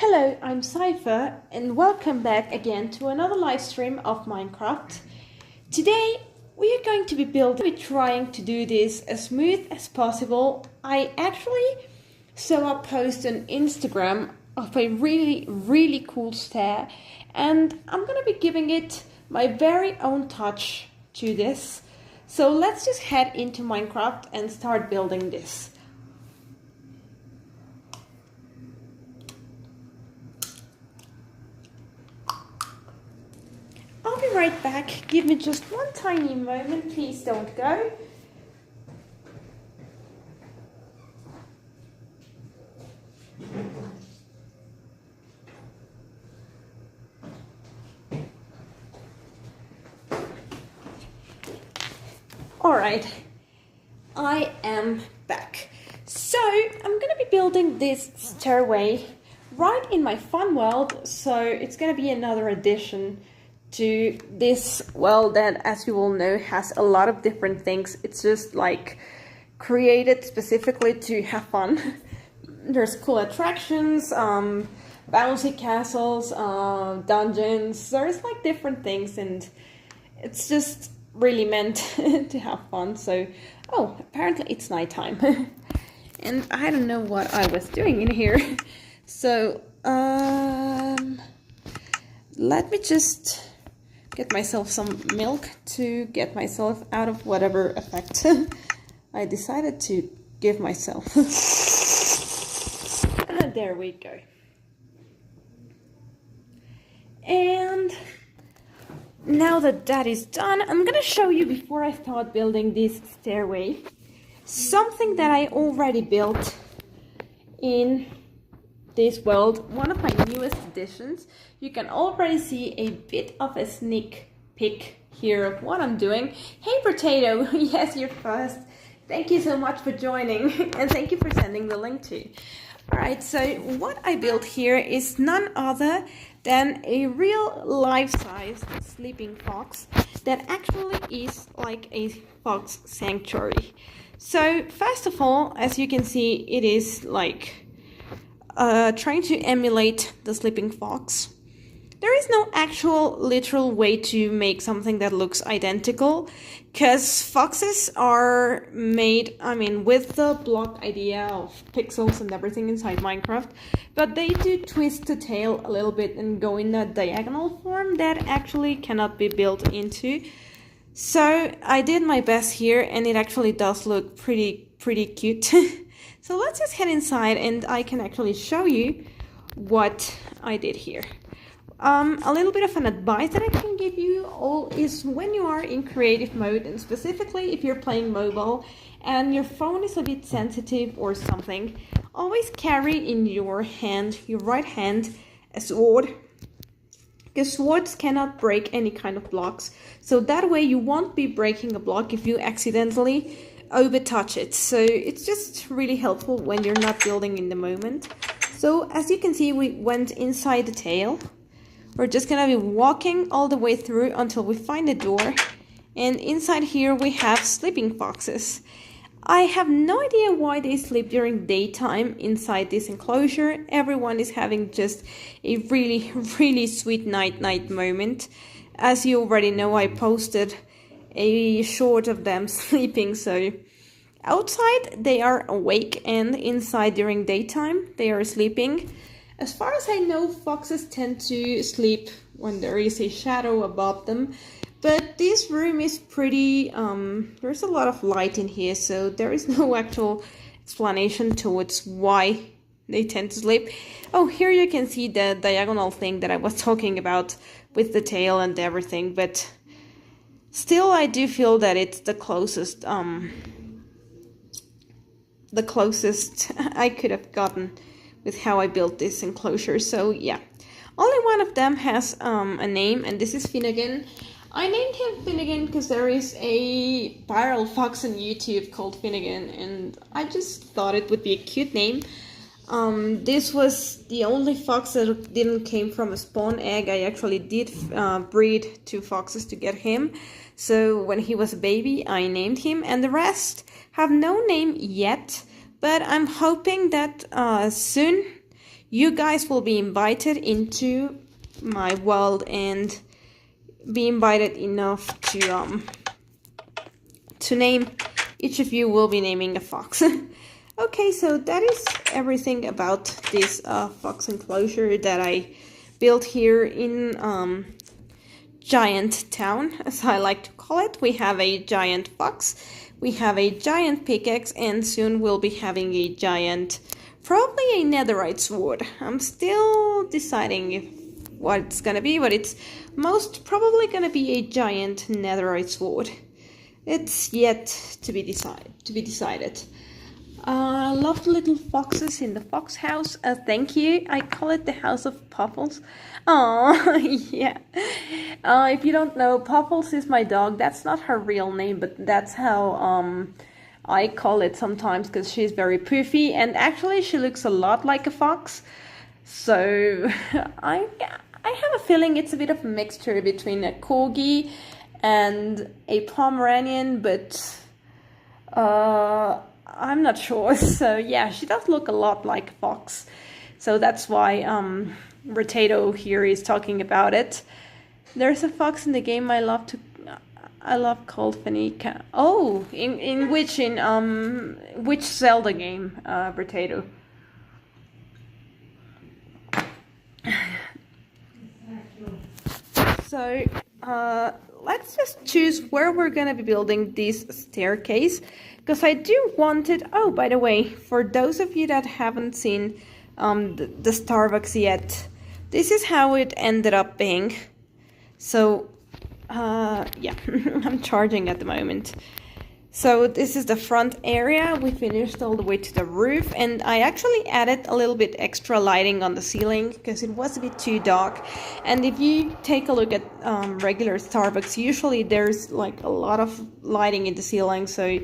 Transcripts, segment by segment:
Hello, I'm Cypher and welcome back again to another live stream of Minecraft. Today we are going to be trying to do this as smooth as possible. I actually saw a post on Instagram of a really cool stair, and I'm gonna be giving it my very own touch to this. So let's just head into Minecraft and start building this. I'll be right back. Give me just one tiny moment. Please don't go. Alright, I am back. So, I'm gonna be building this stairway right in my fun world. So, it's gonna be another addition to this world that, as you all know, has a lot of different things. It's just like created specifically to have fun. There's cool attractions, bouncy castles, dungeons. There's like different things, and it's just really meant to have fun. So, oh, apparently it's nighttime. And I don't know what I was doing in here. So, let me just get myself some milk to get myself out of whatever effect I decided to give myself. There we go. And now that that is done, I'm gonna show you, before I start building this stairway, something that I already built in this world, one of my newest additions. You can already see a bit of a sneak peek here of what I'm doing. Hey Potato, yes, you're first. Thank you so much for joining, and thank you for sending the link too. Alright, so what I built here is none other than a real life-size sleeping fox that actually is like a fox sanctuary. So first of all, as you can see, it is like trying to emulate the sleeping fox. There is no actual literal way to make something that looks identical, because foxes are made, with the block idea of pixels and everything inside Minecraft, but they do twist the tail a little bit and go in a diagonal form that actually cannot be built into. So I did my best here, and it actually does look pretty cute. So let's just head inside and I can actually show you what I did here. A little bit of an advice that I can give you all is, when you are in creative mode, and specifically if you're playing mobile and your phone is a bit sensitive or something, always carry in your hand, your right hand, a sword. Because swords cannot break any kind of blocks. So that way you won't be breaking a block if you accidentally overtouch it. So it's just really helpful when you're not building in the moment. So as you can see, we went inside the tail. We're just gonna be walking all the way through until we find a door. And inside here we have sleeping foxes. I have no idea why they sleep during daytime inside this enclosure. Everyone is having just a really sweet night moment. As you already know, I posted a short of them sleeping, so outside they are awake, and inside during daytime they are sleeping. As far as I know, foxes tend to sleep when there is a shadow above them, but this room is pretty, there's a lot of light in here, so there is no actual explanation towards why they tend to sleep. Oh, here you can see the diagonal thing that I was talking about with the tail and everything, but still I do feel that it's the closest I could have gotten with how I built this enclosure. So yeah, only one of them has a name, and this is Finnegan. I named him Finnegan because there is a viral fox on YouTube called Finnegan, and I just thought it would be a cute name. This was the only fox that didn't came from a spawn egg. I actually did breed 2 foxes to get him. So when he was a baby, I named him, and the rest have no name yet. But I'm hoping that soon you guys will be invited into my world and be invited enough to name. Each of you will be naming a fox. Okay, so that is everything about this fox enclosure that I built here in Giant Town, as I like to call it. We have a giant fox, we have a giant pickaxe, and soon we'll be having a giant, probably a netherite sword. I'm still deciding what it's gonna be, but it's most probably gonna be a giant netherite sword. It's yet to be decided. I love the little foxes in the fox house. Thank you. I call it the House of Puffles. Oh, yeah. If you don't know, Puffles is my dog. That's not her real name, but that's how I call it sometimes, because she's very poofy, and actually she looks a lot like a fox. So I have a feeling it's a bit of a mixture between a corgi and a Pomeranian, but I'm not sure. So yeah, she does look a lot like a fox. So that's why Rotato here is talking about it. There's a fox in the game I love called Fanica. Oh, in which Zelda game, Rotato? So let's just choose where we're gonna be building this staircase, because I do want it. Oh, by the way, for those of you that haven't seen the Starbucks yet, this is how it ended up being. So yeah, I'm charging at the moment. So this is the front area. We finished all the way to the roof, and I actually added a little bit extra lighting on the ceiling because it was a bit too dark. And if you take a look at regular Starbucks, usually there's like a lot of lighting in the ceiling, so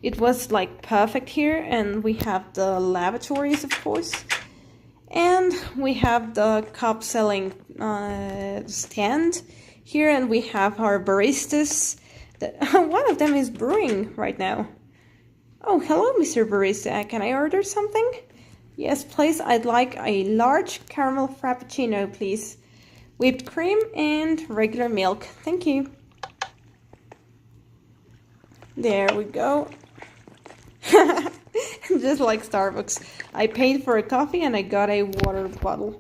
it was like perfect here. And we have the lavatories, of course, and we have the cup selling stand here, and we have our baristas. One of them is brewing right now. Oh, hello, Mr. Barista. Can I order something? Yes, please. I'd like a large caramel frappuccino, please. Whipped cream and regular milk. Thank you. There we go. Just like Starbucks. I paid for a coffee and I got a water bottle.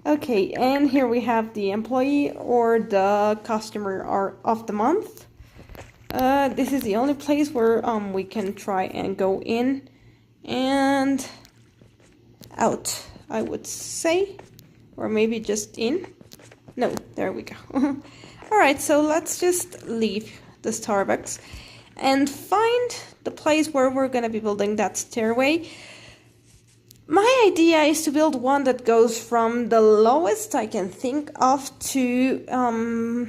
Okay, and here we have the employee or the customer of the month. This is the only place where we can try and go in and out, I would say, or maybe just in. No, there we go. Alright, so let's just leave the Starbucks and find the place where we're gonna be building that stairway. My idea is to build one that goes from the lowest I can think of to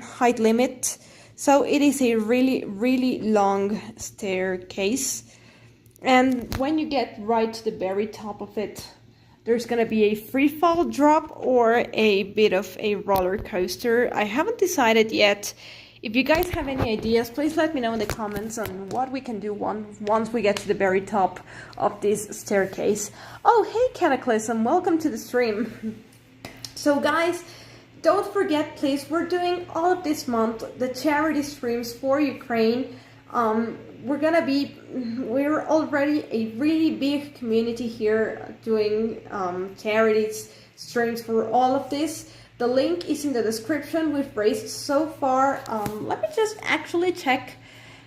height limit. So it is a really, really long staircase. And when you get right to the very top of it, there's gonna be a free fall drop or a bit of a roller coaster. I haven't decided yet. If you guys have any ideas, please let me know in the comments on what we can do once we get to the very top of this staircase. Oh, hey Cataclysm, welcome to the stream. So guys, don't forget please, we're doing all of this month the charity streams for Ukraine. We're already a really big community here doing charities streams for all of this. The link is in the description. We've raised so far. Let me just actually check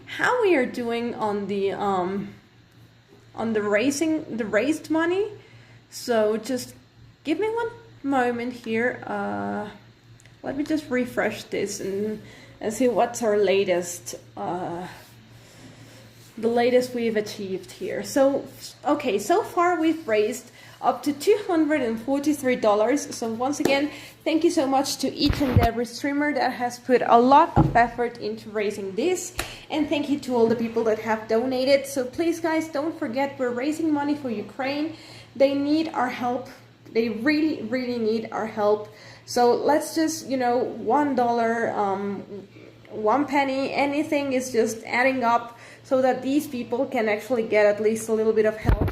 how we are doing on the raised money. So just give me one moment here. Let me just refresh this and see what's our latest. The latest we've achieved here. So okay, so far we've raised up to $243. So once again, thank you so much to each and every streamer that has put a lot of effort into raising this, and thank you to all the people that have donated. So please guys, don't forget, we're raising money for Ukraine. They need our help. They really, really need our help. So let's just, you know, $1, 1 penny, anything is just adding up so that these people can actually get at least a little bit of help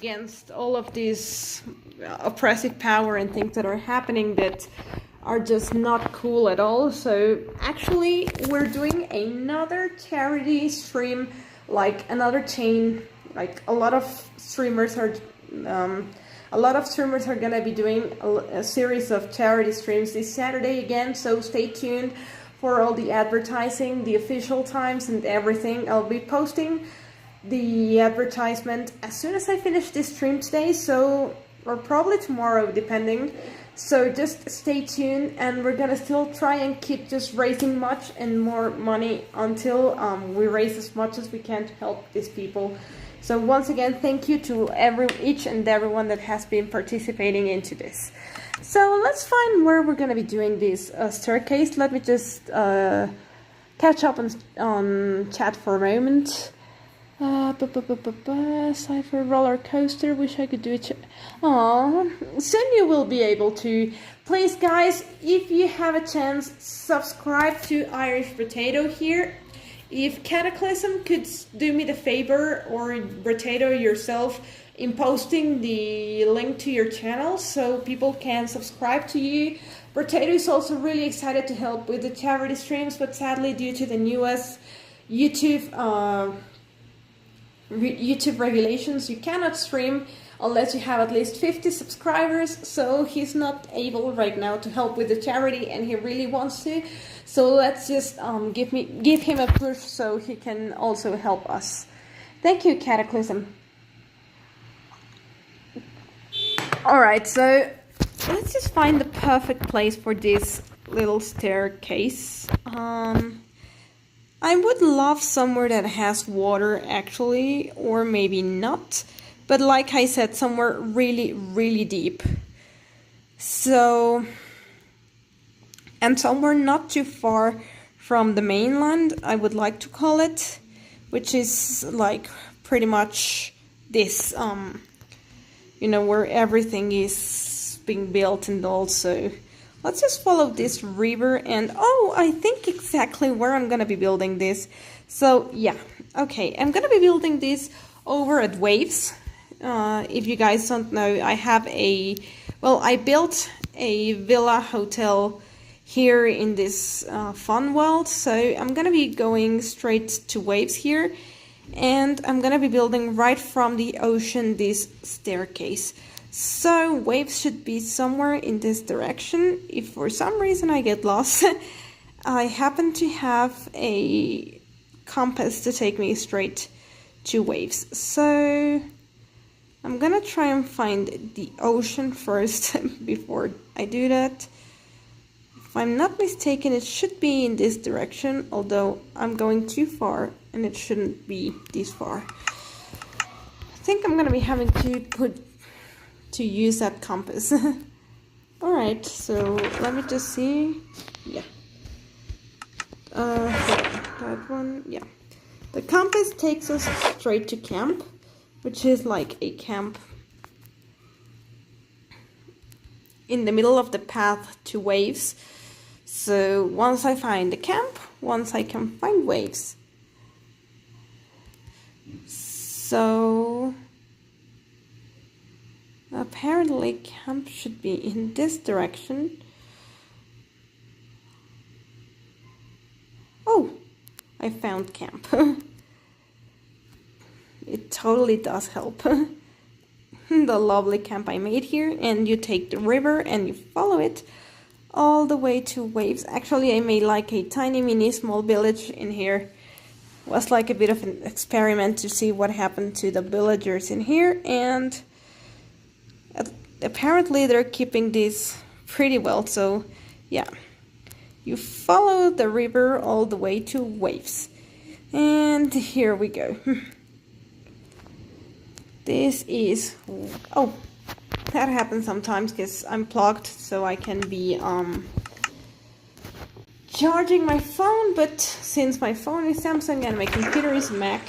against all of this oppressive power and things that are happening that are just not cool at all. So actually we're doing another charity stream, like another chain. Like a lot of streamers are gonna be doing a series of charity streams this Saturday again, so stay tuned for all the advertising, the official times and everything. I'll be posting the advertisement as soon as I finish this stream today, so, or probably tomorrow depending. So just stay tuned, and we're gonna still try and keep just raising much and more money until we raise as much as we can to help these people. So once again, thank you to each and everyone that has been participating into this. So let's find where we're gonna be doing this staircase. Let me just catch up on chat for a moment. Cypher roller coaster, wish I could do it. Aww, soon you will be able to. Please guys, if you have a chance, subscribe to Irish Potato here. If Cataclysm could do me the favor, or Potato yourself, in posting the link to your channel so people can subscribe to you. Potato is also really excited to help with the charity streams, but sadly due to the newest YouTube regulations, you cannot stream unless you have at least 50 subscribers, so he's not able right now to help with the charity, and he really wants to. So let's just give him a push so he can also help us. Thank you, Cataclysm. Alright, so let's just find the perfect place for this little staircase. I would love somewhere that has water actually, or maybe not, but like I said, somewhere really, really deep. So, and somewhere not too far from the mainland, I would like to call it, which is like pretty much this, you know, where everything is being built. And also, let's just follow this river, and oh, I think exactly where I'm gonna be building this. So yeah, okay, I'm gonna be building this over at Waves. If you guys don't know, I built a villa hotel here in this fun world, so I'm gonna be going straight to Waves here, and I'm gonna be building right from the ocean this staircase. So Waves should be somewhere in this direction. If for some reason I get lost, I happen to have a compass to take me straight to Waves. So I'm gonna try and find the ocean first before I do that. If I'm not mistaken, it should be in this direction, although I'm going too far and it shouldn't be this far. I think I'm gonna be having to use that compass. Alright, so let me just see. Yeah. That one, yeah. The compass takes us straight to camp, which is like a camp in the middle of the path to Waves. So once I find the camp, once I can find Waves. So apparently camp should be in this direction. Oh, I found camp. It totally does help. The lovely camp I made here, and you take the river and you follow it all the way to Waves. Actually, I made like a tiny mini small village in here. It was like a bit of an experiment to see what happened to the villagers in here, and apparently they're keeping this pretty well. So yeah, you follow the river all the way to Waves, and here we go. This is, oh, that happens sometimes because I'm plugged, so I can be charging my phone, but since my phone is Samsung and my computer is Mac,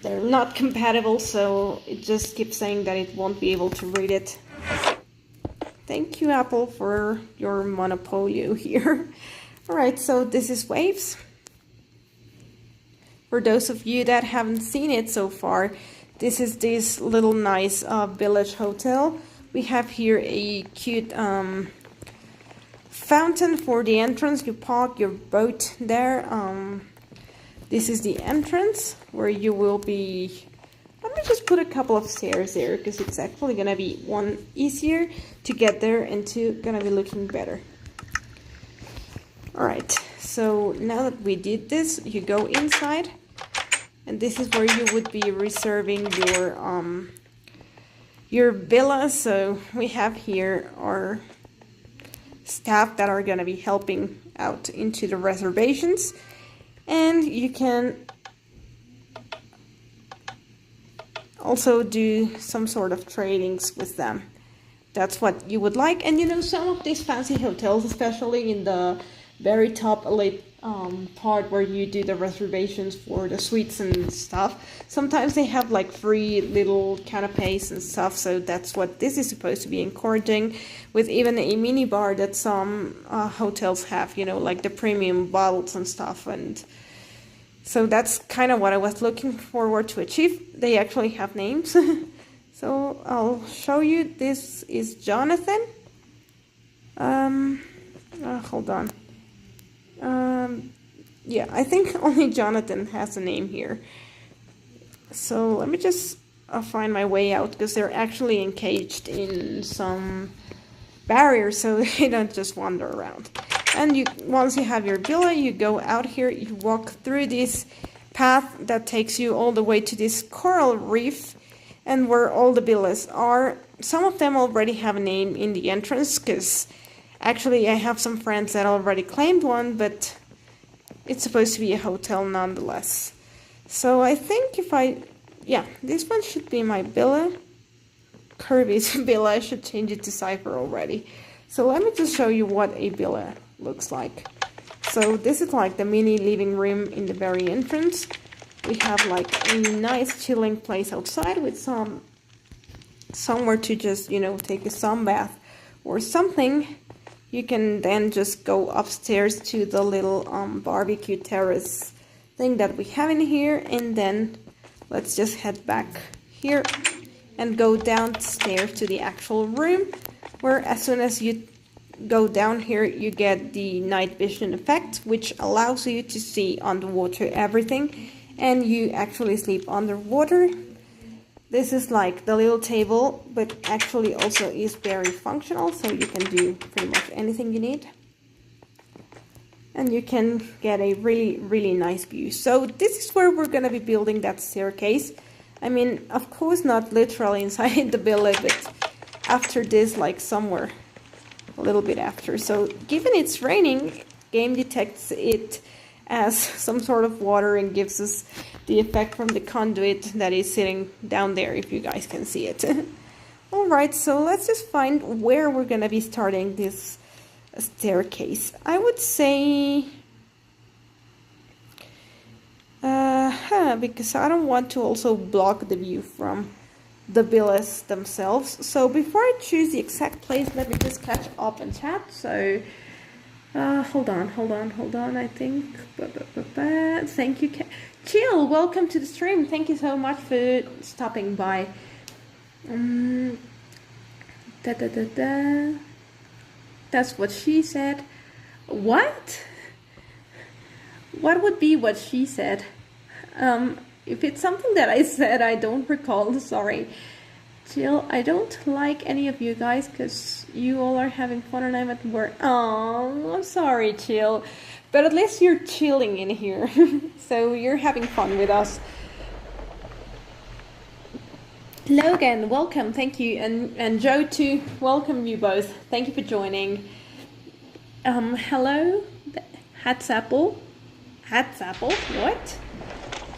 they're not compatible, so it just keeps saying that it won't be able to read it. Thank you, Apple, for your monopoly here. Alright, so this is Waves. For those of you that haven't seen it so far, This is this little nice village hotel. We have here a cute fountain for the entrance. You park your boat there. This is the entrance where you will be. Let me just put a couple of stairs there because it's actually gonna be one easier to get there and two gonna be looking better. Alright, so now that we did this, you go inside, and this is where you would be reserving your villa. So we have here our staff that are gonna be helping out into the reservations, and you can also do some sort of tradings with them. That's what you would like. And you know, some of these fancy hotels, especially in the very top elite part where you do the reservations for the suites and stuff, sometimes they have like free little canapes and stuff. So that's what this is supposed to be encouraging, with even a mini bar that some hotels have, you know, like the premium bottles and stuff. And so that's kind of what I was looking forward to achieve. They actually have names. So I'll show you. This is Jonathan. Hold on. Yeah, I think only Jonathan has a name here. So let me just find my way out, because they're actually encaged in some barriers so they don't just wander around. And once you have your villa, you go out here, you walk through this path that takes you all the way to this coral reef, and where all the villas are. Some of them already have a name in the entrance, because actually I have some friends that already claimed one, but it's supposed to be a hotel nonetheless. So I think this one should be my villa. Kirby's villa. I should change it to Cypher already. So let me just show you what a villa looks like. So this is like the mini living room in the very entrance. We have like a nice chilling place outside with somewhere to just, you know, take a sun bath or something. You can then just go upstairs to the little barbecue terrace thing that we have in here, and then let's just head back here and go downstairs to the actual room, where as soon as you go down here you get the night vision effect, which allows you to see underwater everything, and you actually sleep underwater. This is like the little table, but actually also is very functional, so you can do pretty much anything you need. And you can get a really, really nice view. So this is where we're gonna be building that staircase. I mean, of course not literally inside the villa, but after this, like somewhere a little bit after. So given it's raining, game detects it as some sort of water and gives us the effect from the conduit that is sitting down there, if you guys can see it. Alright, so let's just find where we're gonna be starting this staircase. I would say because I don't want to also block the view from the villas themselves. So before I choose the exact place, let me just catch up and chat. So hold on, I think. Thank you, Chill, welcome to the stream. Thank you so much for stopping by. That's what she said. What? What would be what she said? If it's something that I said, I don't recall, sorry. Jill, I don't like any of you guys because you all are having fun and I'm at work. Oh, I'm sorry, Jill. But at least you're chilling in here. So you're having fun with us. Logan, welcome, thank you. And Joe too, welcome you both. Thank you for joining. Hello, Hatsapple. Hatsapple, what?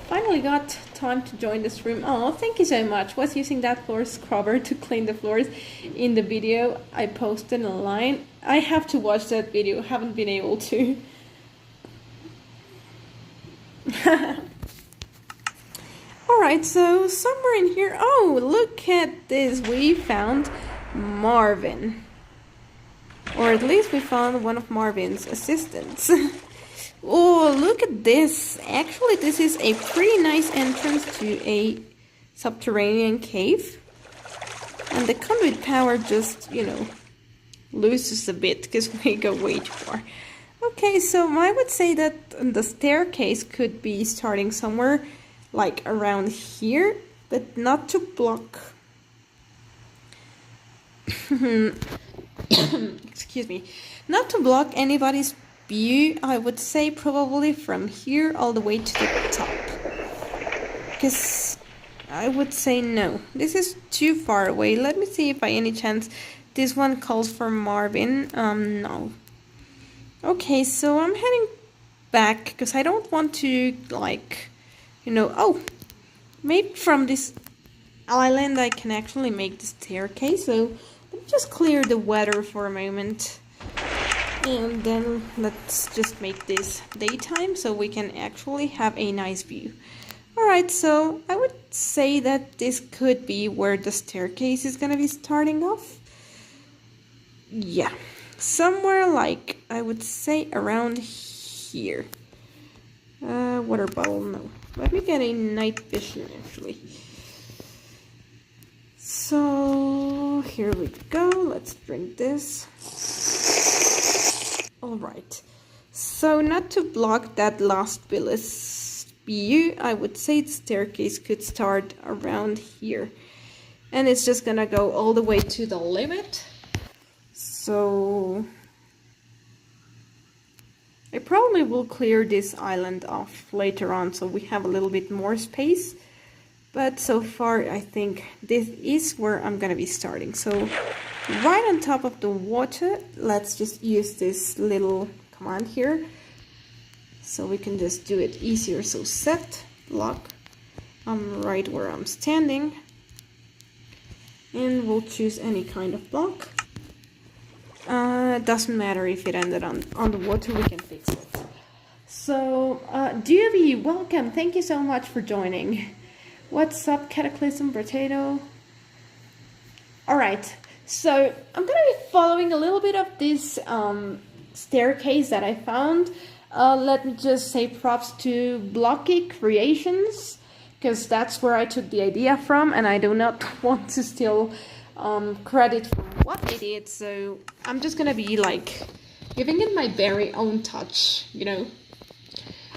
Finally got time to join this room. Oh, thank you so much. Was using that floor scrubber to clean the floors in the video I posted online. I have to watch that video, haven't been able to. Alright, so somewhere in here, oh, look at this, we found Marvin. Or at least we found one of Marvin's assistants. Oh, look at this. Actually, this is a pretty nice entrance to a subterranean cave. And the conduit power just, you know, loses a bit because we go way too far. Okay, so I would say that the staircase could be starting somewhere like around here, but not to block. Excuse me. Not to block anybody's view, I would say probably from here all the way to the top. Because I would say no. This is too far away. Let me see if by any chance this one calls for Marvin. No. Okay, so I'm heading back because I don't want to, like, you know, oh, maybe from this island I can actually make the staircase. So let me just clear the weather for a moment. And then let's just make this daytime so we can actually have a nice view. Alright, so I would say that this could be where the staircase is gonna be starting off. Yeah, somewhere like, I would say around here. Water bottle, no. Let me get a night vision actually. So, here we go, let's drink this. Alright, so not to block that last village view, I would say the staircase could start around here. And it's just gonna go all the way to the limit. So I probably will clear this island off later on so we have a little bit more space. But so far I think this is where I'm gonna be starting. So right on top of the water, let's just use this little command here. So we can just do it easier. So set block. I'm right where I'm standing. And we'll choose any kind of block. Doesn't matter if it ended on the water, we can fix it. So, Duvie, welcome. Thank you so much for joining. What's up, Cataclysm Potato? Alright, so I'm gonna be following a little bit of this staircase that I found. Let me just say props to Blocky Creations, because that's where I took the idea from, and I do not want to steal credit for what they did, so I'm just gonna be like giving it my very own touch, you know.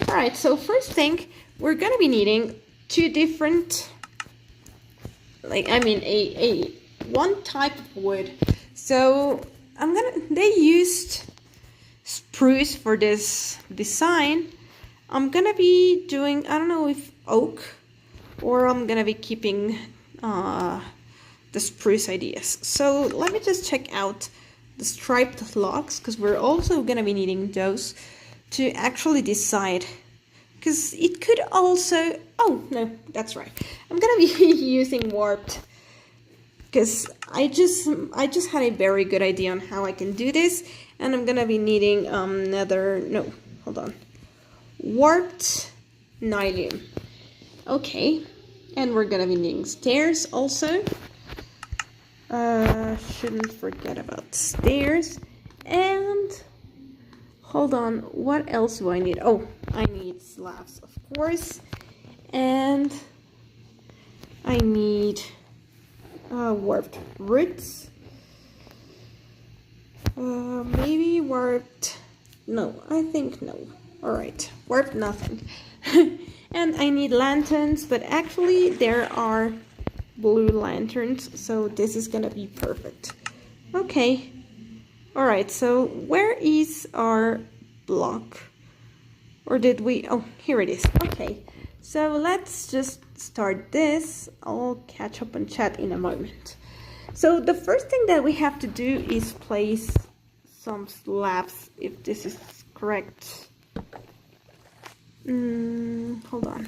Alright, so first thing, we're gonna be needing two different, like, I mean, a one type of wood. So they used spruce for this design. I'm gonna be doing, I don't know if oak, or I'm gonna be keeping the spruce ideas. So let me just check out the striped logs, because we're also gonna be needing those to actually decide, because it could also, oh no, that's right, I'm gonna be using warped, because I just had a very good idea on how I can do this, and I'm gonna be needing warped nylium. Okay, and we're gonna be needing stairs also. Shouldn't forget about stairs. And hold on, what else do I need? Oh, I need slabs, of course. And I need warped roots. Maybe warped, no, I think no. Alright, warped nothing. And I need lanterns, but actually there are blue lanterns, so this is gonna be perfect. Okay, alright, so where is our block? Or did we, oh, here it is. Okay, so let's just start this. I'll catch up and chat in a moment. So the first thing that we have to do is place some slabs, if this is correct. Hold on.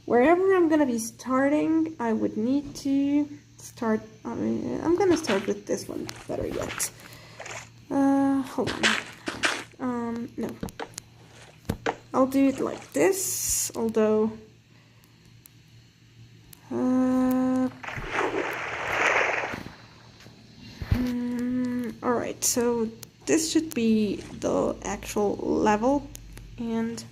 Wherever I'm gonna be starting, I would need to start, I'm gonna start with this one, better yet. Hold on. No. I'll do it like this, although, alright, so this should be the actual level, and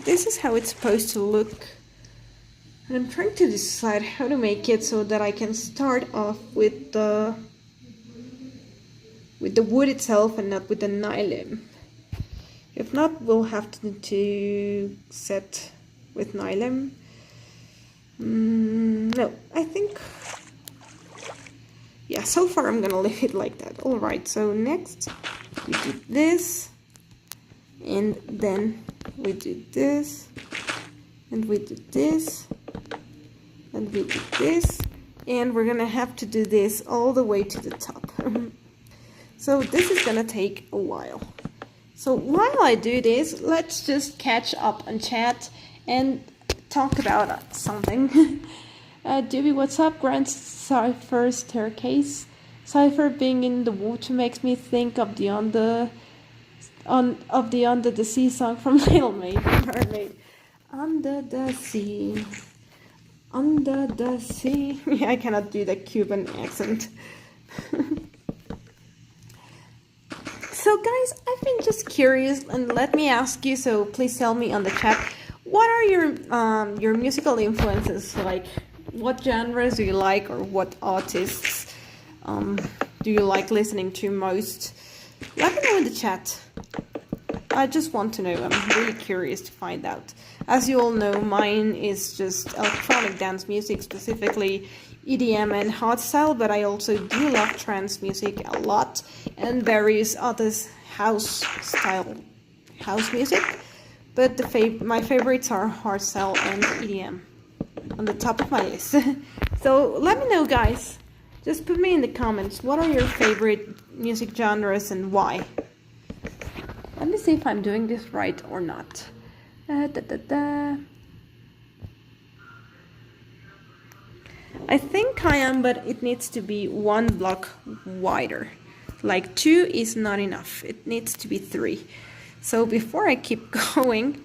this is how it's supposed to look. And I'm trying to decide how to make it so that I can start off with the wood itself and not with the nylon. If not, we'll have to set with nylon. No, I think, yeah, so far I'm gonna leave it like that. Alright, so next we do this, and then we do this, and we do this, and we do this, and we're gonna have to do this all the way to the top. So this is gonna take a while. So while I do this, let's just catch up and chat and talk about something. Dewey, what's up? Grand Cypher Staircase. Cypher being in the water makes me think of the Under the Sea song from Little Mermaid. Under the sea, under the sea. Yeah, I cannot do the Cuban accent. So guys, I've been just curious, and let me ask you, so please tell me on the chat, what are your musical influences? Like, what genres do you like, or what artists do you like listening to most? Let me know in the chat. I just want to know. I'm really curious to find out. As you all know, mine is just electronic dance music, specifically EDM and hardstyle, but I also do love trance music a lot, and various other house music. But my favorites are hardstyle and EDM on the top of my list. So let me know, guys. Just put me in the comments. What are your favorite music genres and why? Let me see if I'm doing this right or not. I think I am, but it needs to be 1 block wider. Like 2 is not enough. It needs to be 3. So before I keep going,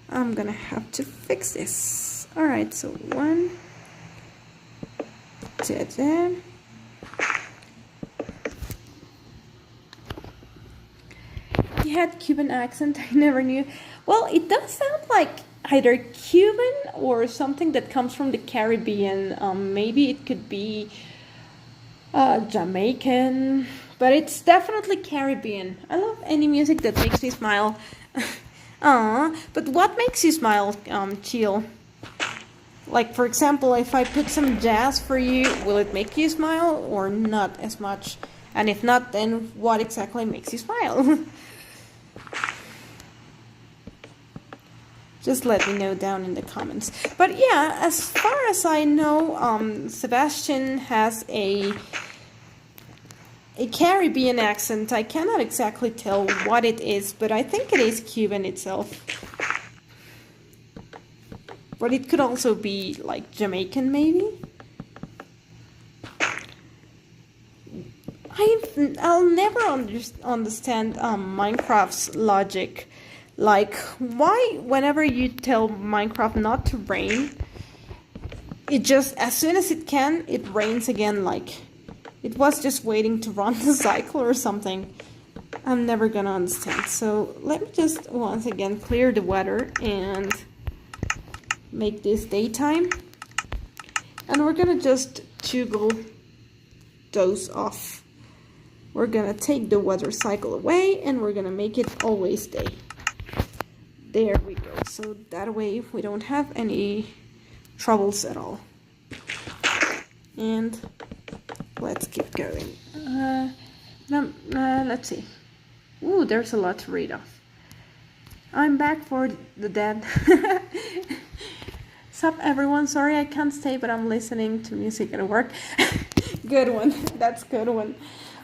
I'm gonna have to fix this. Alright, so 1. Ta-da. He had Cuban accent, I never knew. Well, it does sound like either Cuban or something that comes from the Caribbean. Maybe it could be Jamaican, but it's definitely Caribbean. I love any music that makes me smile. But what makes you smile, Chill? Like, for example, if I put some jazz for you, will it make you smile or not as much? And if not, then what exactly makes you smile? Just let me know down in the comments. But yeah, as far as I know, Sebastian has a Caribbean accent. I cannot exactly tell what it is, but I think it is Cuban itself. But it could also be like Jamaican, maybe. I'll never understand Minecraft's logic. Like, why whenever you tell Minecraft not to rain, it just, as soon as it can, it rains again, like it was just waiting to run the cycle or something. I'm never gonna understand. So let me just once again clear the weather and make this daytime. And we're gonna just toggle those off. We're gonna take the weather cycle away and we're gonna make it always day. There we go. So that way we don't have any troubles at all. And let's keep going. Let's see. Ooh, there's a lot to read off. I'm back for the dead. Sup everyone, sorry I can't stay, but I'm listening to music at work. Good one, that's good one.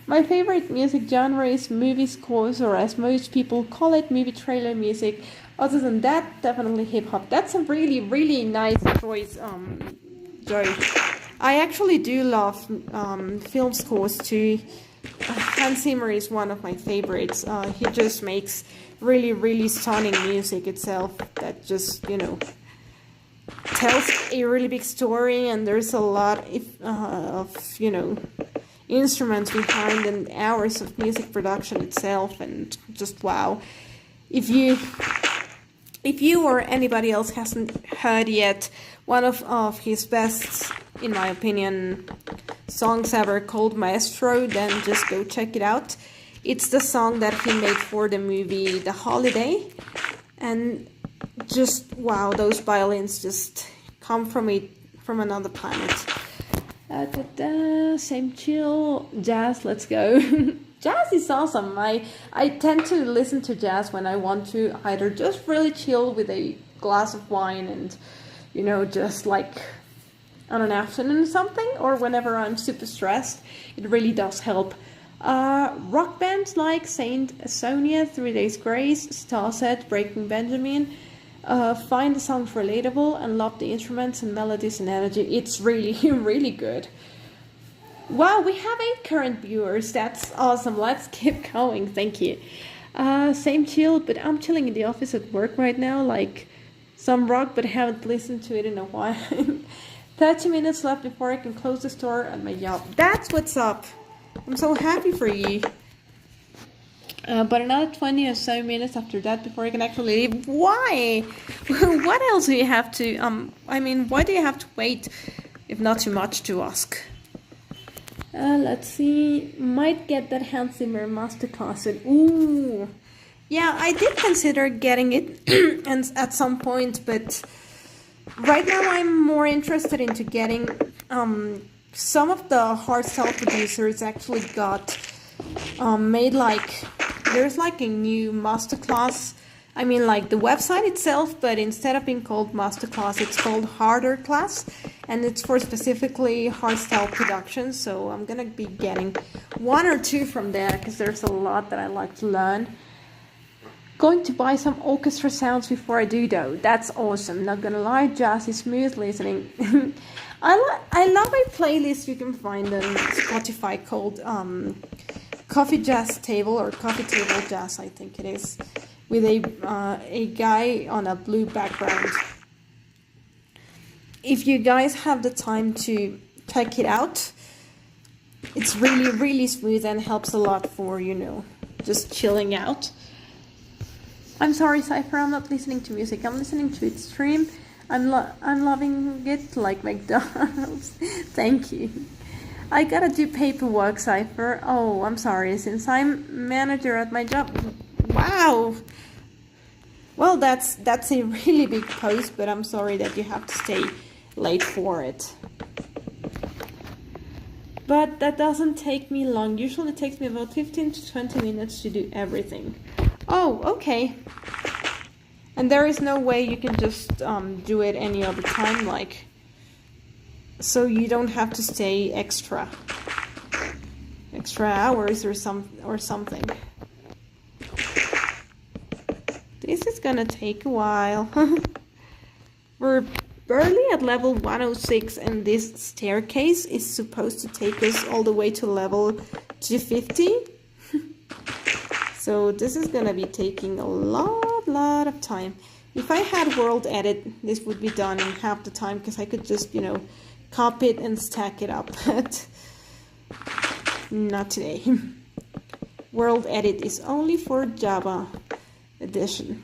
My favorite music genre is movie scores, or as most people call it, movie trailer music. Other than that, definitely hip-hop. That's a really, really nice choice, Joey. I actually do love film scores too. Hans Zimmer is one of my favorites. He just makes really, really stunning music itself that just, you know, tells a really big story, and there's a lot of, you know, instruments behind and hours of music production itself, and just wow. If you if you or anybody else hasn't heard yet, one of his best, in my opinion, songs ever, called Maestro, then just go check it out. It's the song that he made for the movie The Holiday, and just wow, those violins just come from another planet. Same chill jazz, let's go. Jazz is awesome. I tend to listen to jazz when I want to either just really chill with a glass of wine and, you know, just like on an afternoon or something, or whenever I'm super stressed. It really does help. Rock bands like Saint Sonia, 3 Days Grace, Starset, Breaking Benjamin, find the songs relatable and love the instruments and melodies and energy. It's really, really good. Wow, we have 8 current viewers. That's awesome. Let's keep going. Thank you. Same chill, but I'm chilling in the office at work right now, like some rock, but haven't listened to it in a while. 30 minutes left before I can close the store at my job. That's what's up. I'm so happy for you. But another 20 or so minutes after that before I can actually leave. Why? What else do you have to, why do you have to wait if not too much to ask? Let's see. Might get that Hans Zimmer masterclass. Ooh. Yeah, I did consider getting it and at some point, but right now I'm more interested into getting some of the hardstyle producers actually got made like, there's like a new masterclass. I mean, like the website itself, but instead of being called masterclass, it's called harder class, and it's for specifically hardstyle productions. So I'm gonna be getting 1 or 2 from there because there's a lot that I like to learn. Going to buy some orchestra sounds before I do though. That's awesome. Not gonna lie, jazz is smooth listening. I love a playlist you can find on Spotify called Coffee Jazz Table, or Coffee Table Jazz, I think it is, with a guy on a blue background. If you guys have the time to check it out, it's really, really smooth and helps a lot for, you know, just chilling out. I'm sorry, Cypher, I'm not listening to music. I'm listening to its stream. I'm loving it like McDonald's. Thank you. I gotta do paperwork, Cypher. Oh, I'm sorry, since I'm manager at my job. Wow. Well, that's a really big post, but I'm sorry that you have to stay late for it. But that doesn't take me long. Usually it takes me about 15 to 20 minutes to do everything. Oh, okay. And there is no way you can just do it any other time, like, so you don't have to stay extra hours or something. This is gonna take a while. We're barely at level 106, and this staircase is supposed to take us all the way to level 250. So this is gonna be taking a lot of time. If I had world edit, this would be done in half the time, because I could just, you know, copy it and stack it up. But not today. World edit is only for Java edition.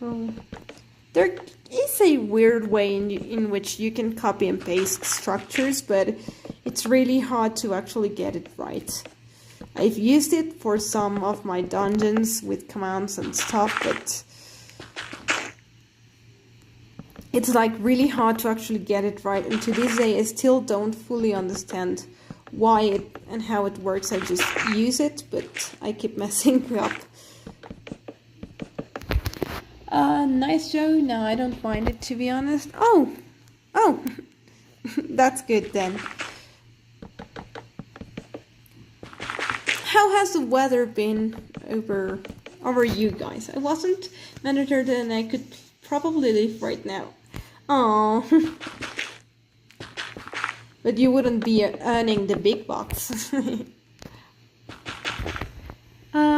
Oh. There is a weird way in which you can copy and paste structures, but it's really hard to actually get it right. I've used it for some of my dungeons with commands and stuff, but it's like really hard to actually get it right. And to this day, I still don't fully understand why it and how it works. I just use it, but I keep messing up. Nice Joe. No, I don't find it, to be honest. Oh, that's good then. How has the weather been over you guys? I wasn't manager then, I could probably leave right now. Oh, but you wouldn't be earning the big bucks.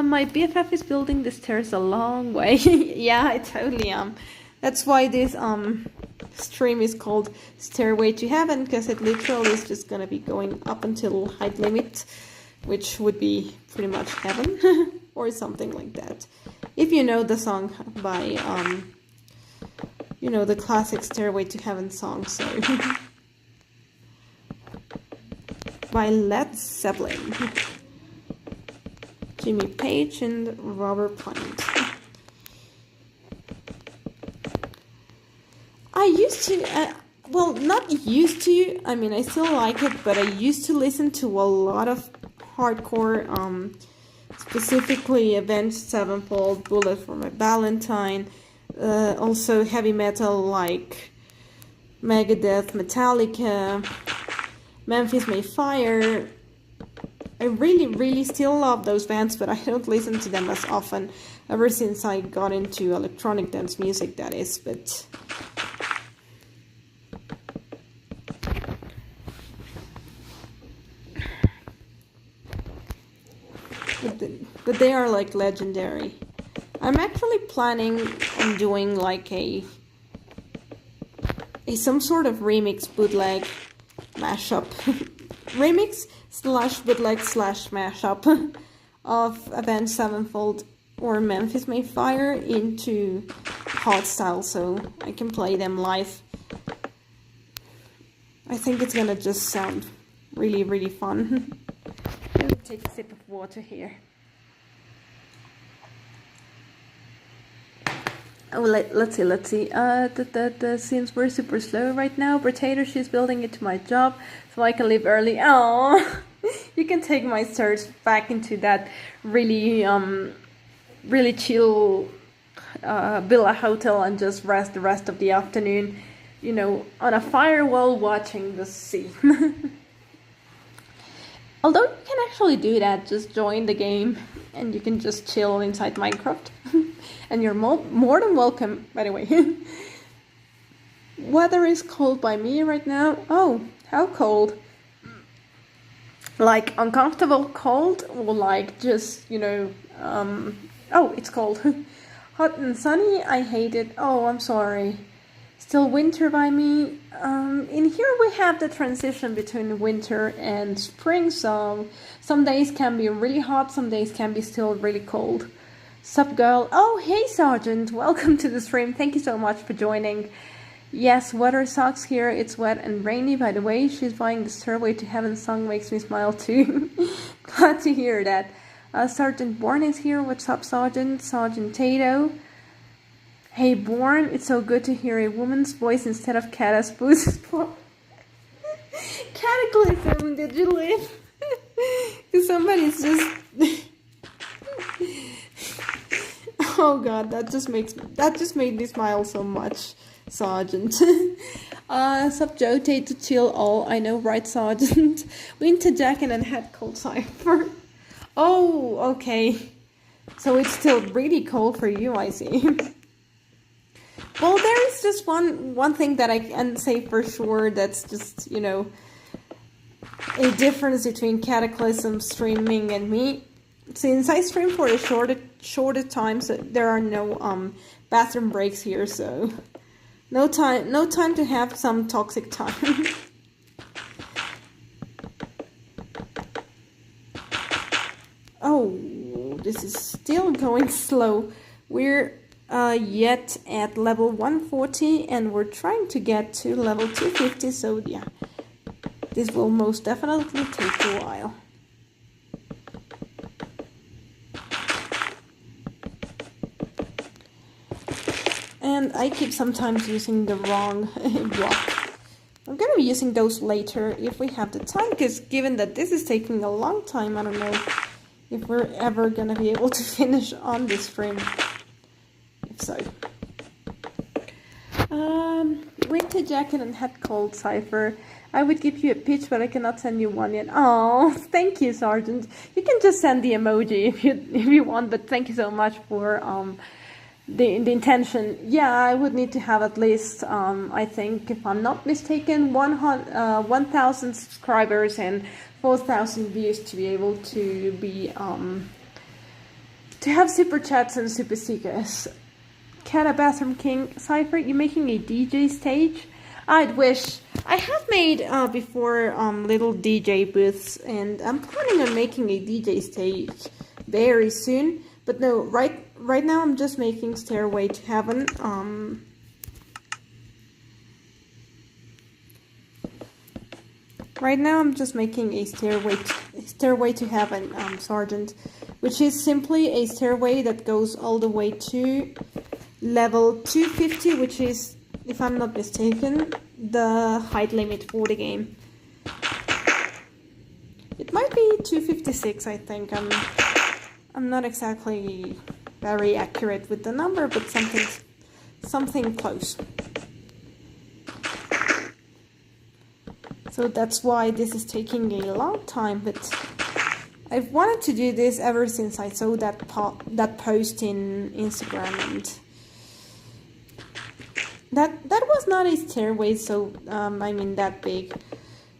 My BFF is building the stairs a long way. Yeah, I totally am. That's why this stream is called Stairway to Heaven, because it literally is just gonna be going up until height limit, which would be pretty much heaven or something like that. If you know the song by, you know, the classic Stairway to Heaven song, so by Led Zeppelin, Jimmy Page and Robert Plant. I used to, well, not used to, I mean, I still like it, but I used to listen to a lot of hardcore, specifically Avenged Sevenfold, Bullet for My Valentine, also heavy metal like Megadeth, Metallica, Memphis May Fire. I really still love those bands, but I don't listen to them as often ever since I got into electronic dance music, that is, but they are like legendary. I'm actually planning on doing like a some sort of remix bootleg mashup remix / bootleg / mashup of Avenged Sevenfold or Memphis May Fire into hot style, so I can play them live. I think it's gonna just sound really fun. Let me take a sip of water here. Oh, let's see. Since we're super slow right now, Potato, she's building it to my job, so I can leave early. Oh, you can take my search back into that really chill villa hotel and just rest the rest of the afternoon, you know, on a fire while watching the sea. Although you can actually do that, just join the game and you can just chill inside Minecraft. And you're more than welcome, by the way. Weather is cold by me right now. Oh, how cold? Like uncomfortable cold, or like just, you know, oh, it's cold. Hot and sunny, I hate it. Oh, I'm sorry. Still winter by me. In here we have the transition between winter and spring, so some days can be really hot, some days can be still really cold. Sup girl? Oh, hey Sergeant, welcome to the stream. Thank you so much for joining. Yes, weather sucks here. It's wet and rainy. By the way, she's buying the Stairway to Heaven song, makes me smile too. Glad to hear that. Sergeant Bourne is here. What's up, Sergeant? Sergeant Tato. Hey Bourne, it's so good to hear a woman's voice instead of Cataclysm. Cataclysm, did you live? Because somebody's just... Oh god, that just made me smile so much, Sergeant. Sup Joe, to chill all. I know, right, Sergeant? Winter jacket and head cold cipher. Oh, okay. So it's still really cold for you, I see. Well, there is just one thing that I can say for sure that's just, you know, a difference between Cataclysm streaming and me. Since I stream for a shorter time, so there are no bathroom breaks here, so no time to have some toxic time. Oh, this is still going slow. We're yet at level 140 and we're trying to get to level 250, so yeah, this will most definitely take a while. And I keep sometimes using the wrong block. I'm gonna be using those later if we have the time, because given that this is taking a long time, I don't know if we're ever gonna be able to finish on this stream. If so. Winter jacket and head cold cipher. I would give you a pitch, but I cannot send you one yet. Oh, thank you, Sergeant. You can just send the emoji if you want, but thank you so much for the intention. Yeah, I would need to have at least, I think, if I'm not mistaken, 1,000 subscribers and 4,000 views to be able to be to have super chats and super stickers. Cat Bathroom King Cypher, you making a DJ stage? I'd wish. I have made before little DJ booths, and I'm planning on making a DJ stage very soon. But no, right right now I'm just making Stairway to Heaven. Right now I'm just making a Stairway to Heaven, Sergeant, which is simply a stairway that goes all the way to level 250, which is, if I'm not mistaken, the height limit for the game. It might be 256, I think. I'm not exactly very accurate with the number, but something close. So that's why this is taking a long time, but I've wanted to do this ever since I saw that post in Instagram, and that was not a stairway, so I mean that big,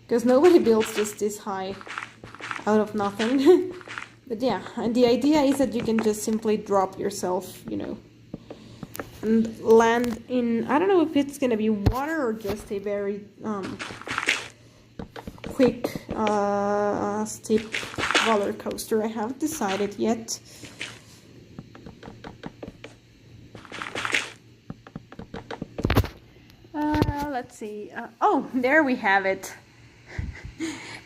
because nobody builds just this high out of nothing. But yeah, and the idea is that you can just simply drop yourself, you know, and land in, I don't know if it's gonna be water or just a very quick steep roller coaster. I haven't decided yet. Let's see. Oh, there we have it.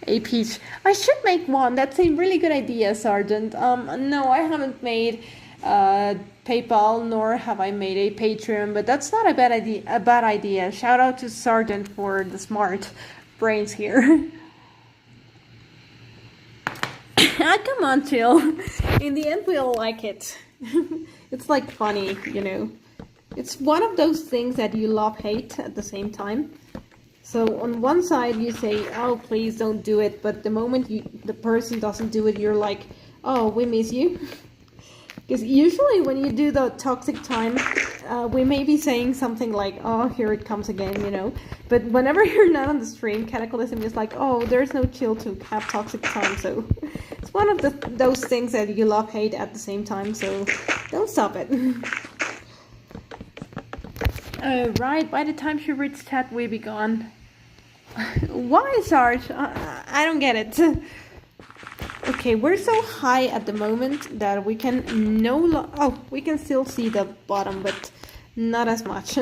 A peach. I should make one. That's a really good idea, Sergeant. No, I haven't made PayPal, nor have I made a Patreon, but that's not a bad idea. Shout out to Sergeant for the smart brains here. Come on, chill. In the end, we'll like it. It's like funny, you know. It's one of those things that you love, hate at the same time. So on one side you say, oh, please don't do it, but the moment the person doesn't do it, you're like, oh, we miss you. Because usually when you do the toxic time, we may be saying something like, oh, here it comes again, you know. But whenever you're not on the stream, Cataclysm is like, oh, there's no chill to have toxic time. So it's one of those things that you love, hate at the same time. So don't stop it. Right, by the time she reads chat, we'll be gone. Why, Sarge? I don't get it. Okay, we're so high at the moment that we can we can still see the bottom, but not as much.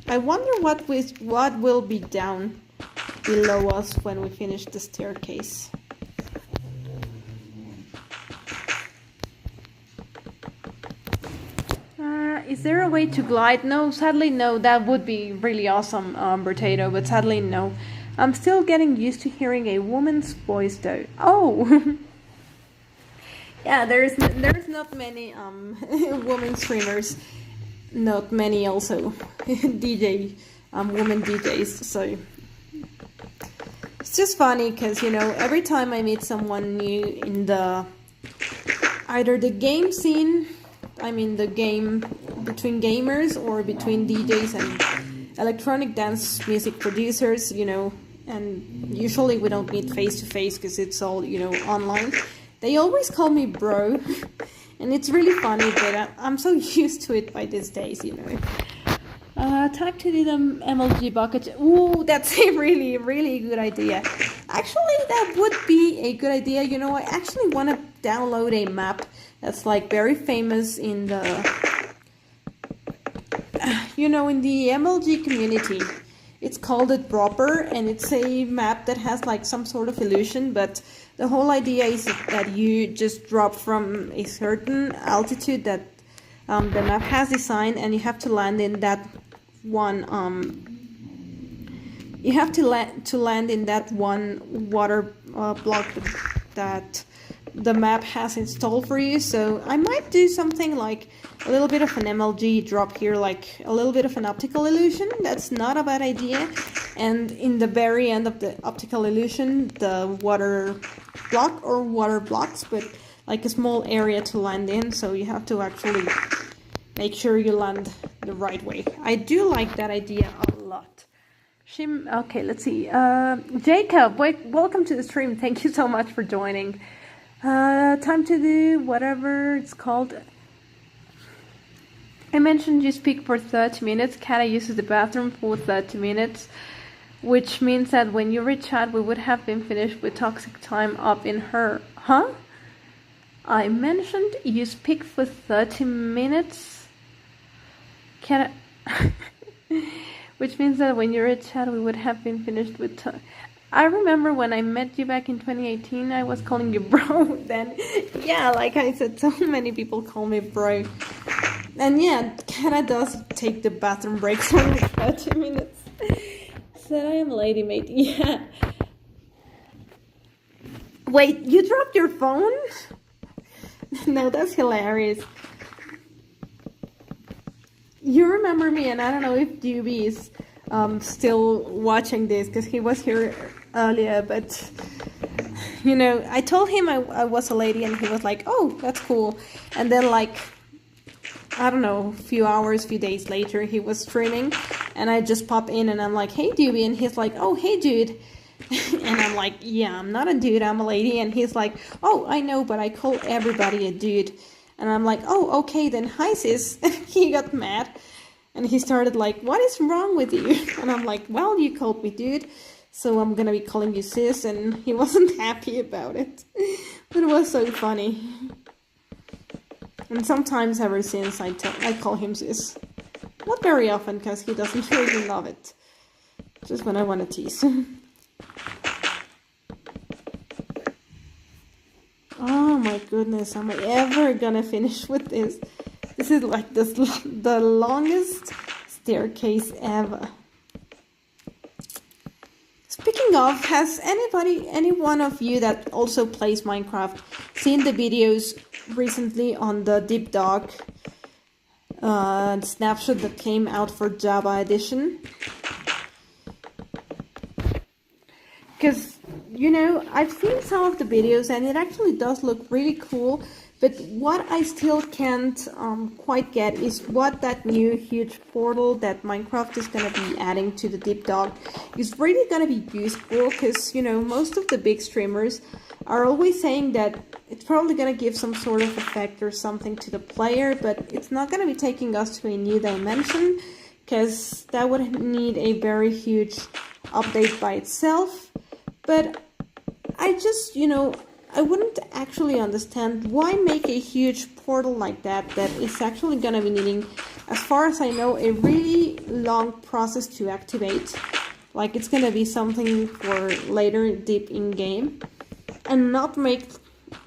I wonder what will be down below us when we finish the staircase. Is there a way to glide? No, sadly no. That would be really awesome, Potato, but sadly no. I'm still getting used to hearing a woman's voice though. Oh! Yeah, there's not many women streamers. Not many also women DJs, so it's just funny because, you know, every time I meet someone new in either the game scene, I mean the game between gamers, or between DJs and electronic dance music producers, you know, and usually we don't meet face to face because it's all, you know, online. They always call me bro, and it's really funny, but I'm so used to it by these days, you know. Time to do the MLG bucket. Ooh, that's a really, really good idea. Actually, that would be a good idea. You know, I actually want to download a map that's like very famous in the, you know, in the MLG community. It's called a dropper, and it's a map that has like some sort of illusion, but the whole idea is that you just drop from a certain altitude that the map has designed, and you have to land in that one land in that one water block that the map has installed for you. So I might do something like a little bit of an MLG drop here, like a little bit of an optical illusion. That's not a bad idea. And in the very end of the optical illusion, the water block or water blocks, but like a small area to land in. So you have to actually make sure you land the right way. I do like that idea a lot. Okay, let's see. Jacob, welcome to the stream. Thank you so much for joining. Time to do whatever it's called. I mentioned you speak for 30 minutes. Kata uses the bathroom for 30 minutes, which means that when you reach chat, we would have been finished with toxic time up in her. Huh? I mentioned use pick for 30 minutes. Can I... Which means that when you're at chat, we would have been finished with Tug. I remember when I met you back in 2018, I was calling you bro then. Yeah, like I said, so many people call me bro. And yeah, Kenna does take the bathroom breaks only 30 minutes. Said I am lady mate. Yeah. Wait, you dropped your phone? No, that's hilarious. You remember me, and I don't know if Duby is still watching this, because he was here earlier, but you know, I told him I was a lady, and he was like, oh, that's cool. And then, like, I don't know, few days later, he was streaming, and I just pop in, and I'm like, hey, Duby, and he's like, oh, hey, dude. And I'm like, yeah, I'm not a dude, I'm a lady. And he's like, oh, I know, but I call everybody a dude. And I'm like, oh, okay, then hi, sis. He got mad, and he started like, what is wrong with you? And I'm like, well, you called me dude, so I'm gonna be calling you sis. And he wasn't happy about it, but it was so funny. And sometimes ever since I call him sis. Not very often, because he doesn't really love it. Just when I want to tease. Oh my goodness, am I ever gonna finish with this? This is like the longest staircase ever. Speaking of, has any one of you that also plays Minecraft seen the videos recently on the Deep Dog snapshot that came out for Java Edition? Because, you know, I've seen some of the videos and it actually does look really cool, but what I still can't quite get is what that new huge portal that Minecraft is going to be adding to the Deep Dog is really going to be useful, because, you know, most of the big streamers are always saying that it's probably going to give some sort of effect or something to the player, but it's not going to be taking us to a new dimension, because that would need a very huge update by itself. But I just, you know, I wouldn't actually understand why make a huge portal like that is actually going to be needing, as far as I know, a really long process to activate. Like, it's going to be something for later deep in-game, and not make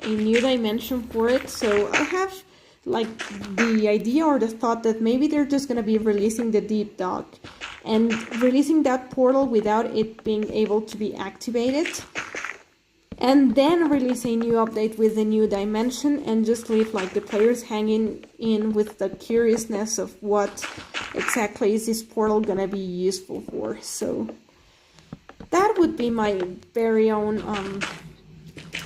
a new dimension for it. So I have, like, the idea or the thought that maybe they're just going to be releasing the Deep Dog and releasing that portal without it being able to be activated, and then release a new update with a new dimension, and just leave like the players hanging in with the curiousness of what exactly is this portal gonna be useful for. So that would be my very own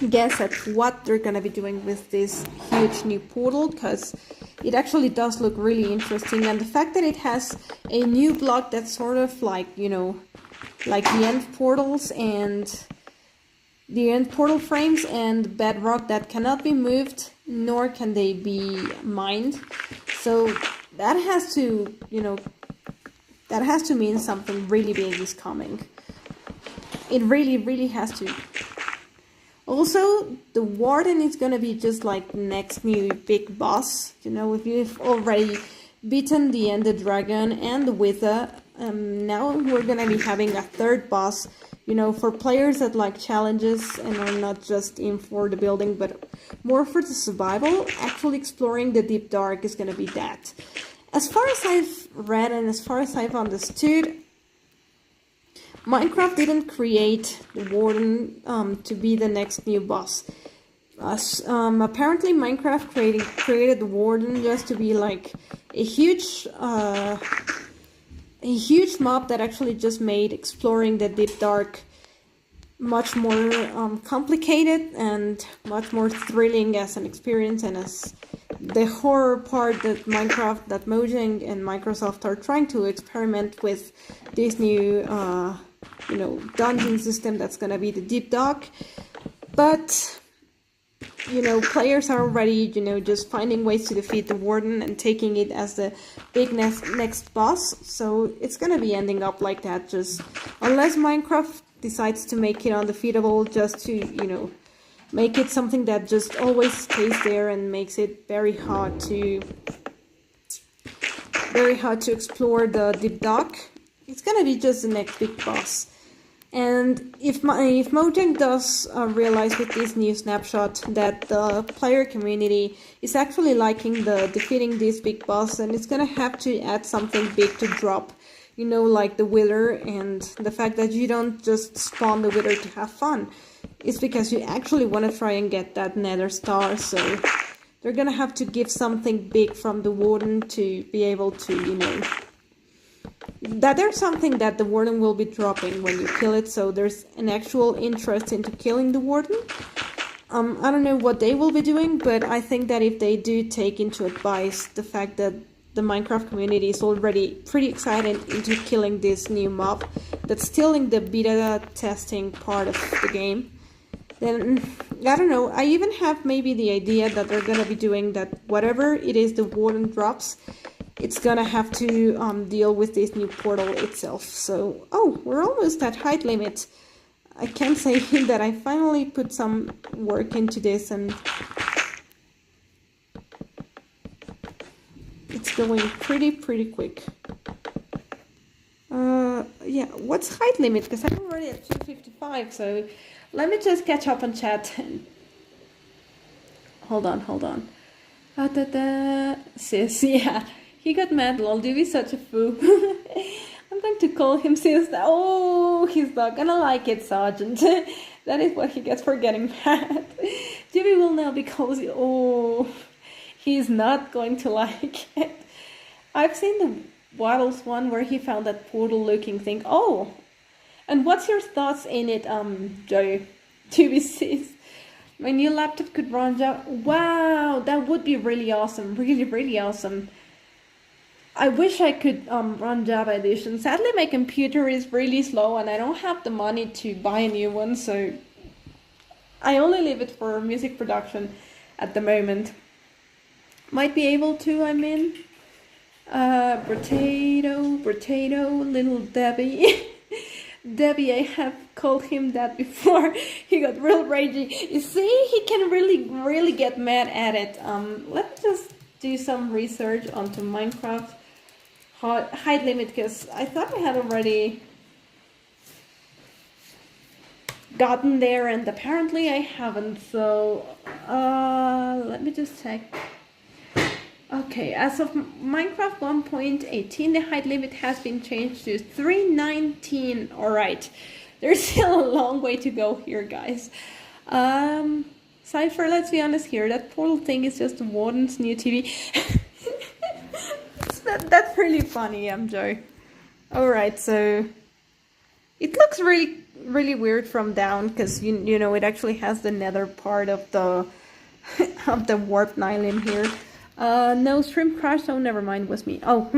guess at what they're gonna be doing with this huge new portal, because it actually does look really interesting. And the fact that it has a new block that's sort of like, you know, like the end portals and the end portal frames and bedrock that cannot be moved, nor can they be mined. So that has to, you know, that has to mean something really big is coming. It really, really has to. Also, the Warden is gonna be just like the next new big boss. You know, if you've already beaten the Ender Dragon and the Wither, now we're gonna be having a third boss. You know, for players that like challenges and are not just in for the building, but more for the survival, actually exploring the Deep Dark is gonna be that. As far as I've read and as far as I've understood, Minecraft didn't create the Warden to be the next new boss. Apparently Minecraft created the Warden just to be like a huge mob that actually just made exploring the Deep Dark much more complicated and much more thrilling as an experience, and as the horror part that Minecraft, that Mojang and Microsoft are trying to experiment with this new you know, dungeon system that's gonna be the Deep Dog. But, you know, players are already, you know, just finding ways to defeat the Warden and taking it as the big next boss. So it's gonna be ending up like that, just unless Minecraft decides to make it undefeatable just to, you know, make it something that just always stays there and makes it very hard to explore the deep dock. It's gonna be just the next big boss. And if Mojang does realize with this new snapshot that the player community is actually liking the defeating this big boss, then it's gonna have to add something big to drop. You know, like the Wither, and the fact that you don't just spawn the Wither to have fun. It's because you actually want to try and get that Nether Star, so they're gonna have to give something big from the Warden to be able to, you know, that there's something that the Warden will be dropping when you kill it, so there's an actual interest into killing the Warden. I don't know what they will be doing, but I think that if they do take into advice the fact that the Minecraft community is already pretty excited into killing this new mob that's still in the beta testing part of the game, then I don't know, I even have maybe the idea that they're gonna be doing that whatever it is the Warden drops, it's gonna have to deal with this new portal itself. So, oh, we're almost at height limit. I can say that I finally put some work into this, and it's going pretty quick. Yeah, what's height limit? Because I'm already at 255, so let me just catch up on chat. Hold on. Sis, yeah. He got mad, lol, do be such a fool. I'm going to call him sis. Oh, he's not gonna like it, Sergeant. That is what he gets for getting mad. Jimmy will now be cozy. Oh, he's not going to like it. I've seen the Waddles one where he found that portal looking thing. Oh, and what's your thoughts in it, Joe? To be sis. My new laptop could run Java. Wow, that would be really awesome. Really awesome. I wish I could run Java Edition. Sadly, my computer is really slow and I don't have the money to buy a new one, so I only leave it for music production at the moment. Might be able to, I mean. Potato, little Debbie. Debbie, I have called him that before. He got real ragey. You see, he can really get mad at it. Let me just do some research onto Minecraft height limit, because I thought I had already gotten there and apparently I haven't. So let me just check. Okay, as of Minecraft 1.18, the height limit has been changed to 319. Alright, there's still a long way to go here, guys. Cypher, let's be honest here, that portal thing is just the Warden's new TV. That's really funny, Joe. Alright, so it looks really weird from down, because you know it actually has the nether part of the of the warped nylon here. No, stream crashed. Oh, never mind, was me. Oh,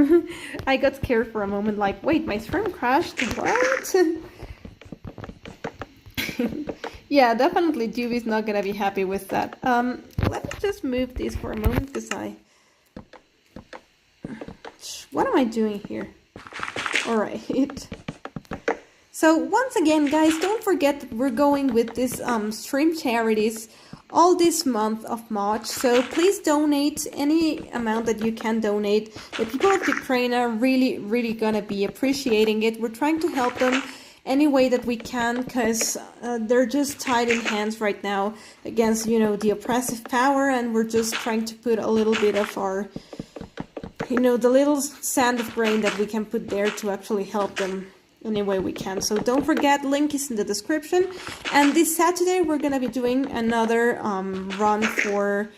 I got scared for a moment, like, wait, my stream crashed? What? Yeah, definitely Juby's not gonna be happy with that. Let me just move this for a moment, because what am I doing here? Alright. So, once again, guys, don't forget that we're going with this stream charities all this month of March, so please donate any amount that you can donate. The people of Ukraine are really gonna be appreciating it. We're trying to help them any way that we can, because they're just tied in hands right now against, you know, the oppressive power, and we're just trying to put a little bit of our, you know, the little sand of grain that we can put there to actually help them any way we can. So don't forget, link is in the description. And this Saturday we're gonna be doing another run for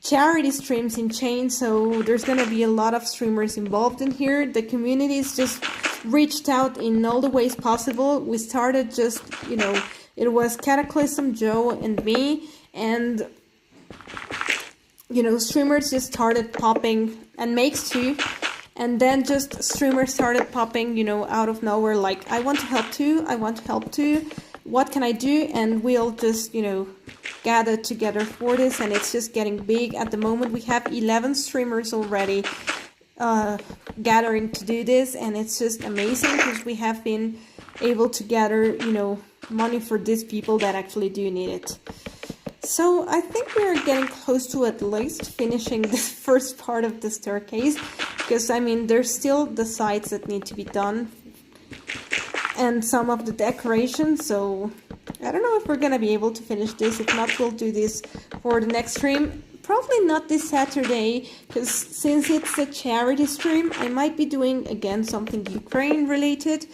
charity streams in chain, so there's gonna be a lot of streamers involved in here. The community is just reached out in all the ways possible. We started just, you know, it was Cataclysm, Joe, and me, and you know, streamers just started popping, and Makes too. And then just streamers started popping, you know, out of nowhere, like, I want to help too, I want to help too, what can I do? And we'll just, you know, gather together for this, and it's just getting big. At the moment we have 11 streamers already gathering to do this, and it's just amazing, because we have been able to gather, you know, money for these people that actually do need it. So I think we're getting close to at least finishing this first part of the staircase, because I mean there's still the sides that need to be done and some of the decorations, so I don't know if we're gonna be able to finish this. If not, we'll do this for the next stream. Probably not this Saturday, because since it's a charity stream, I might be doing again something Ukraine related.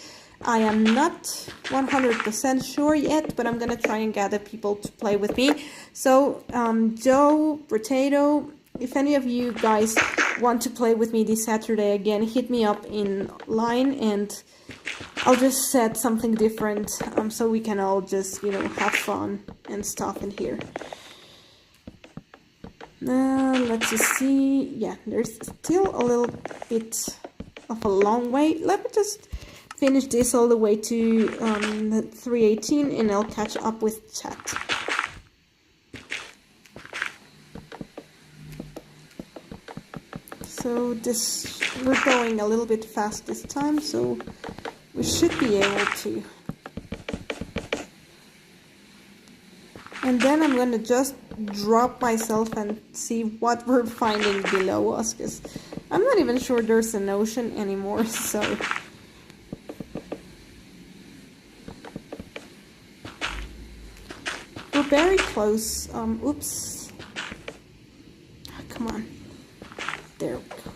I am not 100% sure yet, but I'm gonna try and gather people to play with me. So, Joe, Potato, if any of you guys want to play with me this Saturday again, hit me up in line and I'll just set something different, so we can all just, you know, have fun and stuff in here. Let's just see. Yeah, there's still a little bit of a long way. Let me just finish this all the way to 3:18 and I'll catch up with chat. So this, we're going a little bit fast this time, so we should be able to. And then I'm gonna just drop myself and see what we're finding below us, because I'm not even sure there's an ocean anymore, so. We're very close. Oops. Oh, come on. There we go.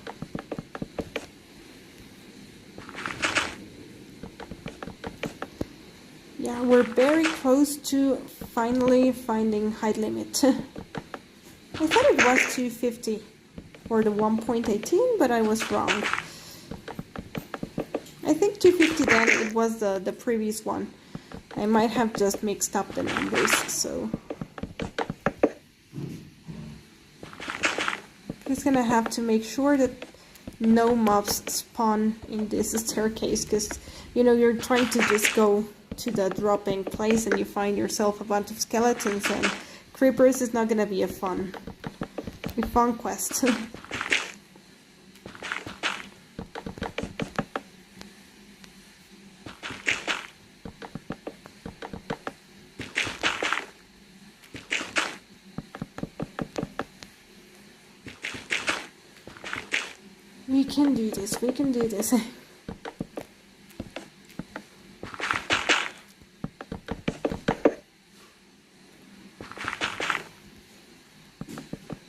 Yeah, we're very close to finally finding height limit. I thought it was 250 for the 1.18, but I was wrong. I think 250 then, it was the previous one. I might have just mixed up the numbers, so. Just gonna have to make sure that no mobs spawn in this staircase, because, you know, you're trying to just go to the dropping place and you find yourself a bunch of skeletons and creepers. Is not gonna be a fun quest. We can do this, we can do this.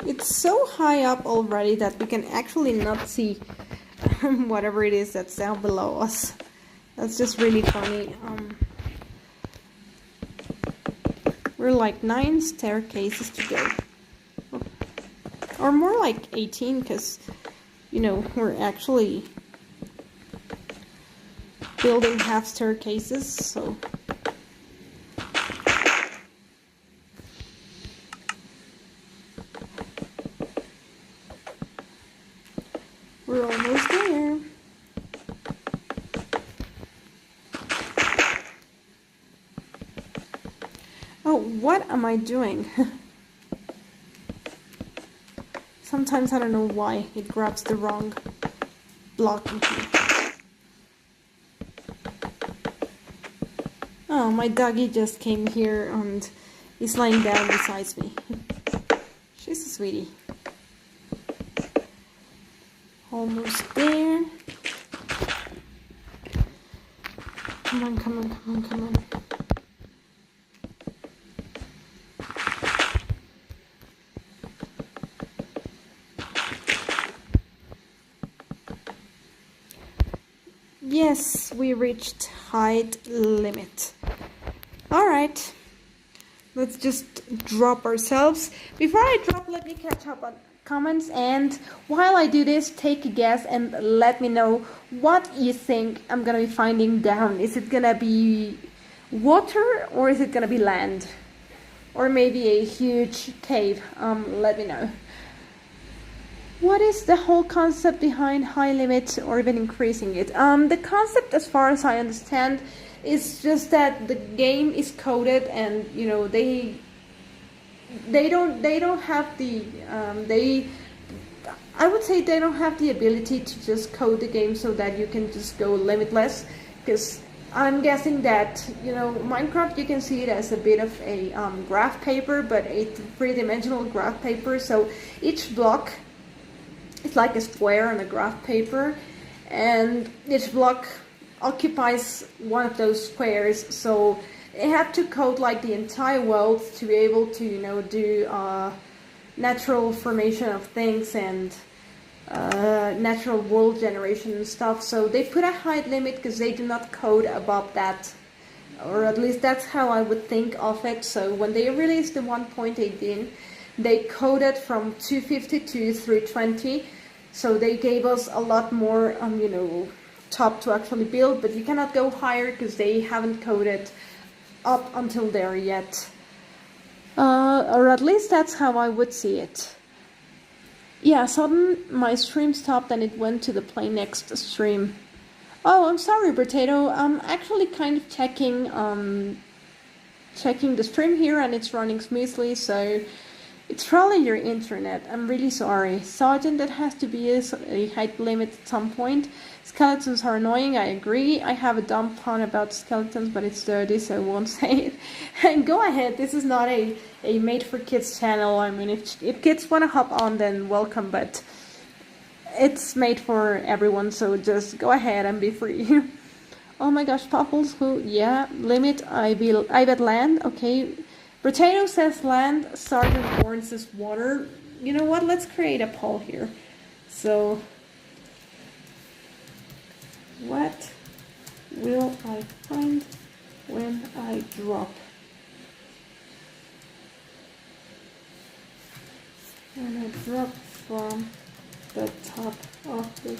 It's so high up already that we can actually not see whatever it is that's down below us. That's just really funny. We're like 9 staircases to go. Or more like 18, because, you know, we're actually building half staircases, so. We're almost there. Oh, what am I doing? Sometimes I don't know why it grabs the wrong block in here. Oh, my doggy just came here and is lying down beside me. She's a sweetie. Almost there. Come on, come on, come on, come on. Yes, we reached height limit. Alright. Let's just drop ourselves. Before I drop, let me catch up on comments, and while I do this, take a guess and let me know what you think I'm gonna be finding down. Is it gonna be water or is it gonna be land? Or maybe a huge cave? Let me know. What is the whole concept behind high limit or even increasing it? The concept, as far as I understand, is just that the game is coded, and you know they don't have the I would say they don't have the ability to just code the game so that you can just go limitless, because I'm guessing that, you know, Minecraft, you can see it as a bit of a graph paper, but a three-dimensional graph paper. So each block is like a square on a graph paper, and each block occupies one of those squares. So they have to code like the entire world to be able to, you know, do natural formation of things and natural world generation and stuff. So they put a height limit because they do not code above that, or at least that's how I would think of it. So when they released the 1.18, they coded from 250 to 320. So they gave us a lot more, you know, top to actually build, but you cannot go higher because they haven't coded up until there yet. Or at least that's how I would see it. Yeah, suddenly my stream stopped and it went to the play next stream. Oh, I'm sorry, Potato. I'm actually kind of checking the stream here and it's running smoothly, so it's probably your internet. I'm really sorry. Sergeant, that has to be a height limit at some point. Skeletons are annoying, I agree. I have a dumb pun about skeletons, but it's dirty, so I won't say it. And go ahead, this is not a made for kids channel. I mean, if kids want to hop on, then welcome, but it's made for everyone, so just go ahead and be free. Oh my gosh, Puffles, who? Yeah, limit, I bet land, okay. Potato says land, Sergeant Warren says water. You know what, let's create a poll here. So, what will I find when I drop? When I drop from the top of the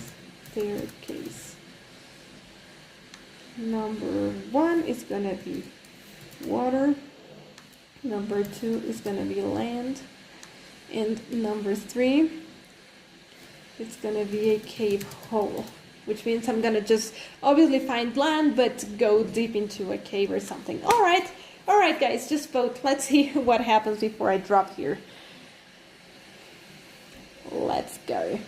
staircase. Number 1 is gonna be water. Number 2 is gonna be land. And number 3 is gonna be a cave hole. Which means I'm gonna just obviously find land, but go deep into a cave or something. Alright guys, just vote. Let's see what happens before I drop here. Let's go.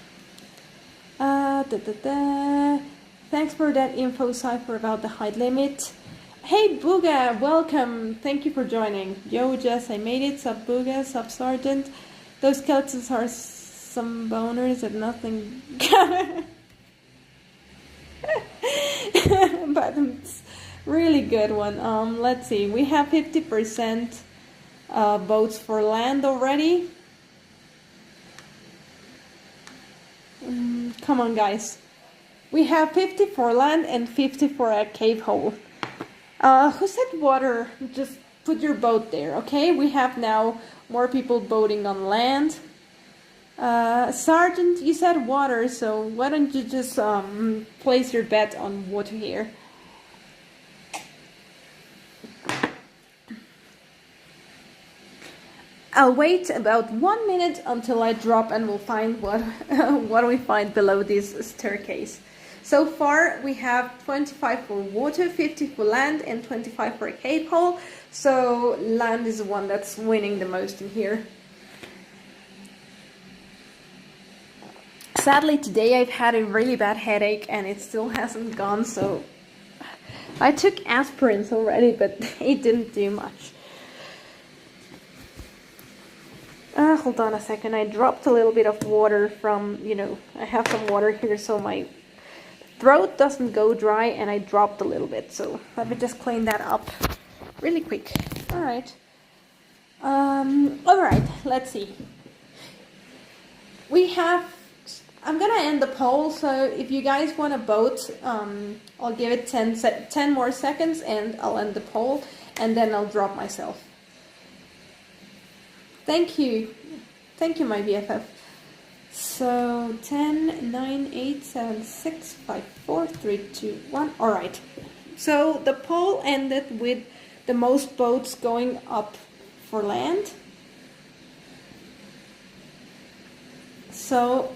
Thanks for that info, Cypher, about the height limit. Hey Booga, welcome. Thank you for joining. Yo, Jess, I made it. Sub Booga, sub Sergeant. Those skeletons are some boners and nothing. But it's really good one. Let's see. We have 50% votes for land already. Come on, guys. We have 50 for land and 50 for a cave hole. Who said water? Just put your vote there, okay? We have now more people voting on land. Sergeant, you said water, so why don't you just place your bet on water here? I'll wait about 1 minute until I drop and we'll find what we find below this staircase. So far we have 25 for water, 50 for land, and 25 for a cave hole. So land is the one that's winning the most in here. Sadly today I've had a really bad headache and it still hasn't gone, so I took aspirins already, but it didn't do much. Hold on a second, I dropped a little bit of water from, you know, I have some water here so my throat doesn't go dry, and I dropped a little bit, so let me just clean that up really quick. Alright, let's see. We have, I'm gonna end the poll, so if you guys want to vote, I'll give it 10 more seconds and I'll end the poll, and then I'll drop myself. Thank you, my BFF. So 10, 9, 8, 7, 6, 5, 4, 3, 2, 1. Alright, so the poll ended with the most votes going up for land. So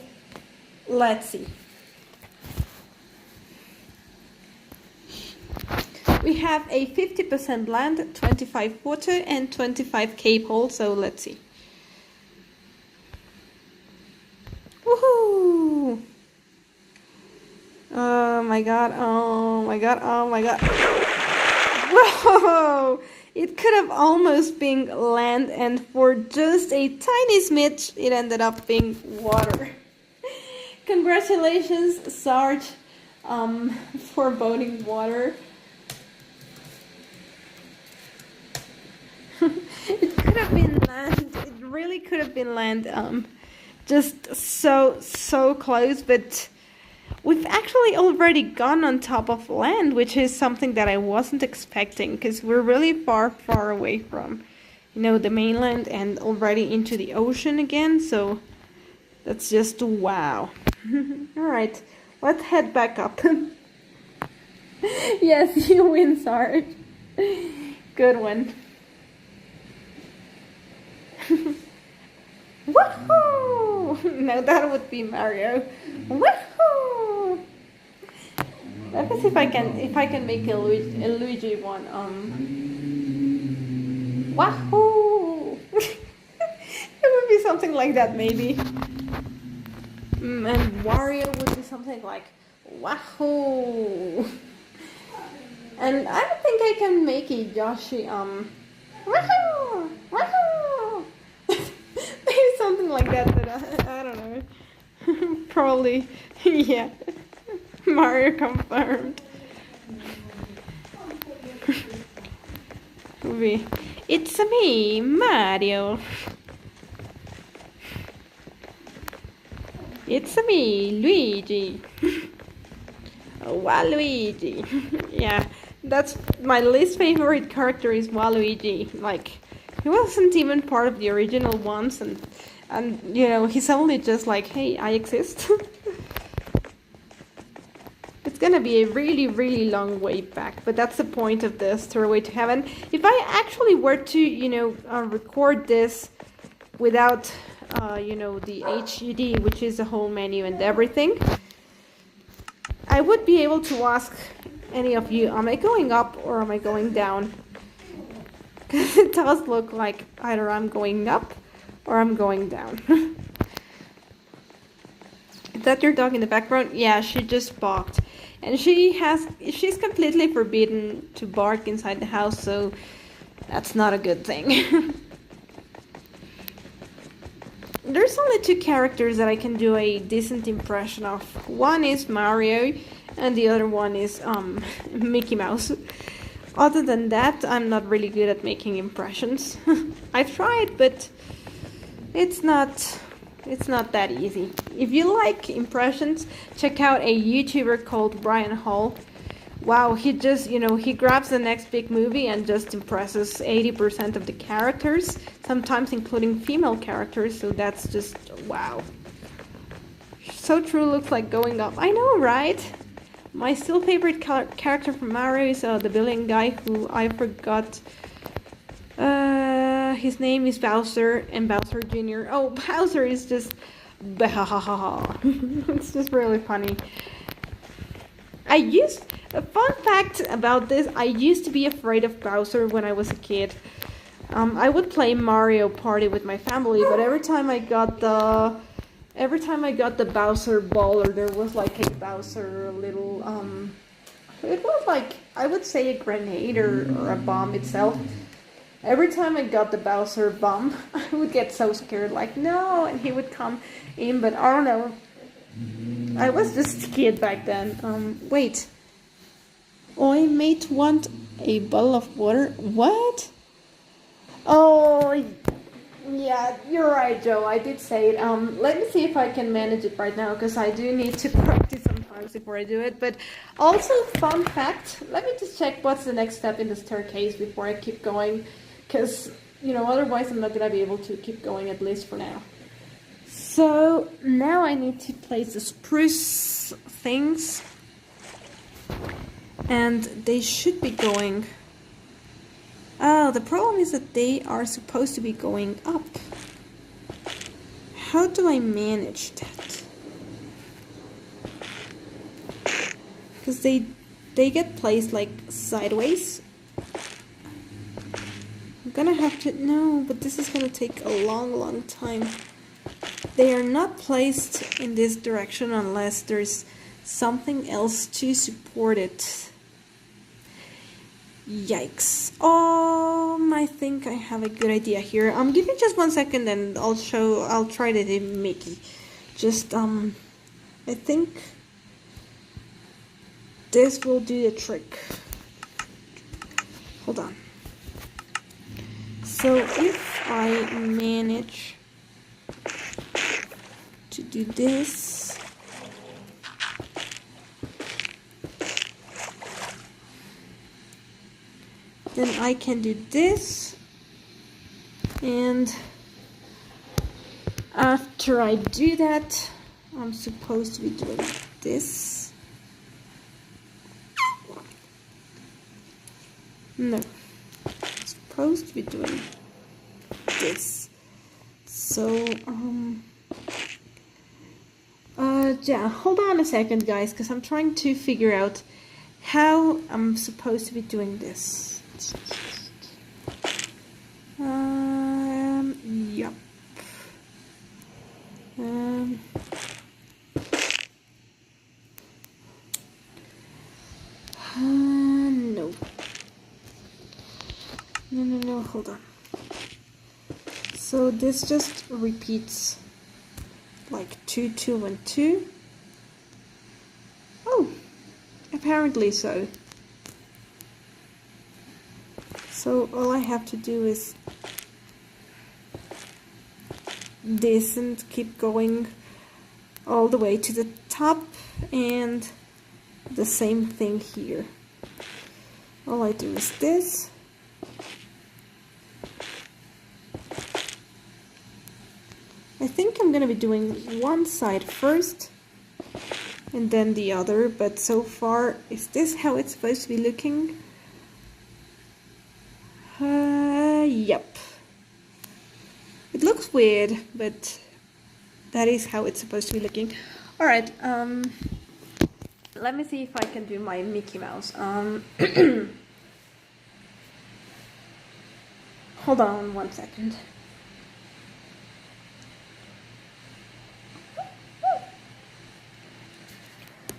let's see. We have a 50% land, 25 water, and 25 cave hole, so let's see. Woohoo! Oh my god, oh my god, oh my god. Whoa! It could have almost been land, and for just a tiny smidge, it ended up being water. Congratulations, Sarge, for voting water. It could have been land. It really could have been land. Just so close, but we've actually already gone on top of land, which is something that I wasn't expecting, because we're really far away from, you know, the mainland and already into the ocean again. So that's just wow. All right, let's head back up. Yes, you win, Sarge. Good one. Woohoo! No, that would be Mario. Woohoo! Let me see if I can make a Luigi one. Wahoo! It would be something like that, maybe. And Wario would be something like wahoo! And I don't think I can make a Yoshi wahoo! Wahoo! Maybe something like that, but I don't know. Probably, yeah. Mario confirmed. It's me, Mario. It's me, Luigi. Waluigi. Yeah, that's my least favorite character is Waluigi. Like, he wasn't even part of the original ones, and you know, he's only just like, hey, I exist. It's gonna be a really long way back, but that's the point of the Stairway to Heaven. If I actually were to, you know, record this without, you know, the HUD, which is the whole menu and everything, I would be able to ask any of you, am I going up or am I going down? Because it does look like either I'm going up or I'm going down. Is that your dog in the background? Yeah, she just barked. And she's completely forbidden to bark inside the house, so that's not a good thing. There's only two characters that I can do a decent impression of. One is Mario, and the other one is Mickey Mouse. Other than that, I'm not really good at making impressions. I've tried, but it's not that easy. If you like impressions, check out a YouTuber called Brian Hall. Wow, he just, you know, he grabs the next big movie and just impresses 80% of the characters, sometimes including female characters, so that's just wow. So true, looks like going up. I know, right? My still favorite character from Mario is the villain guy who I forgot. His name is Bowser, and Bowser Jr. Oh, Bowser is just it's just really funny. A fun fact about this, I used to be afraid of Bowser when I was a kid. I would play Mario Party with my family, but every time I got the Bowser ball, or there was like a Bowser little it was like, I would say a grenade or a bomb itself. Every time I got the Bowser bomb, I would get so scared, like, no, and he would come in, but I don't know. I was just a kid back then. Wait. I might want a bottle of water. What? Oh, yeah, you're right, Joe. I did say it. Let me see if I can manage it right now, because I do need to practice sometimes before I do it. But also, fun fact, let me just check what's the next step in the staircase before I keep going, because, you know, otherwise I'm not going to be able to keep going, at least for now. So now I need to place the spruce things, and they should be going. Oh, the problem is that they are supposed to be going up. How do I manage that? Because they get placed like sideways. I'm gonna have to, no, but this is gonna take a long time. They are not placed in this direction unless there's something else to support it. Yikes. I think I have a good idea here. Give me just 1 second and I'll try to do Mickey. Just, I think this will do the trick. Hold on. So if I manage to do this, then I can do this, and after I do that, I'm supposed to be doing this. No, I'm supposed to be doing this. So, yeah, hold on a second, guys, because I'm trying to figure out how I'm supposed to be doing this. Yep. No. No, hold on. So this just repeats like 2, 2, and 2. Oh, apparently so. So all I have to do is this and keep going all the way to the top, and the same thing here. All I do is this. I think I'm gonna be doing one side first and then the other, but so far, is this how it's supposed to be looking? Yep. It looks weird, but that is how it's supposed to be looking. Alright, let me see if I can do my Mickey Mouse. Hold on 1 second.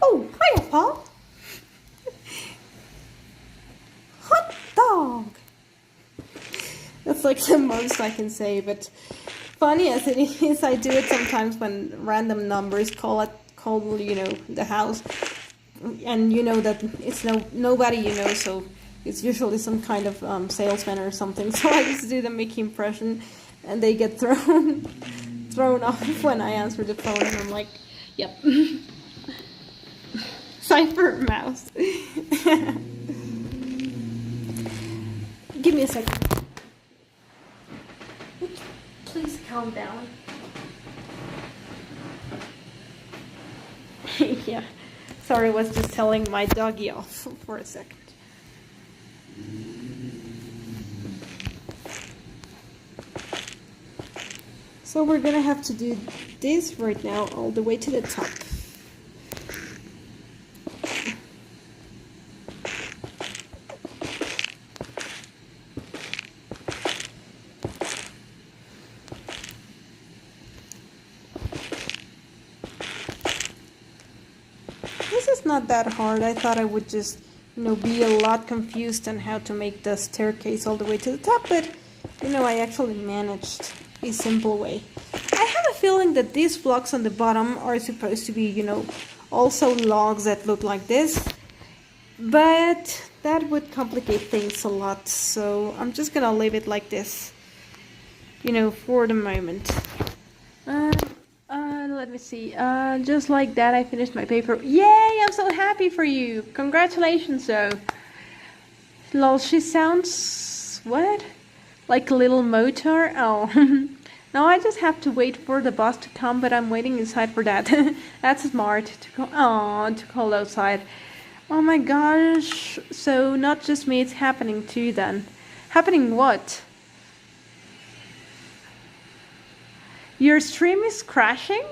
Oh, hiya, Paul. Hot dog. That's like the most I can say, but funny as it is, I do it sometimes when random numbers call you know, the house, and you know that it's nobody you know, so it's usually some kind of salesman or something. So I just do the Mickey impression, and they get thrown off when I answer the phone, and I'm like, yep. Cipher mouse. Give me a second. Please calm down. Yeah. Sorry, I was just telling my doggy off for a second. So we're gonna have to do this right now all the way to the top. This is not that hard. I thought I would just, you know, be a lot confused on how to make the staircase all the way to the top, but, you know, I actually managed a simple way. I have a feeling that these blocks on the bottom are supposed to be, you know, also logs that look like this, but that would complicate things a lot, so I'm just gonna leave it like this, you know, for the moment. Let me see, just like that I finished my paper. Yay, I'm so happy for you. Congratulations, though. Lol, she sounds, what? Like a little motor? Oh. Now I just have to wait for the bus to come, but I'm waiting inside for that. That's smart to call outside. Oh my gosh. So not just me, it's happening too then. Happening what? Your stream is crashing?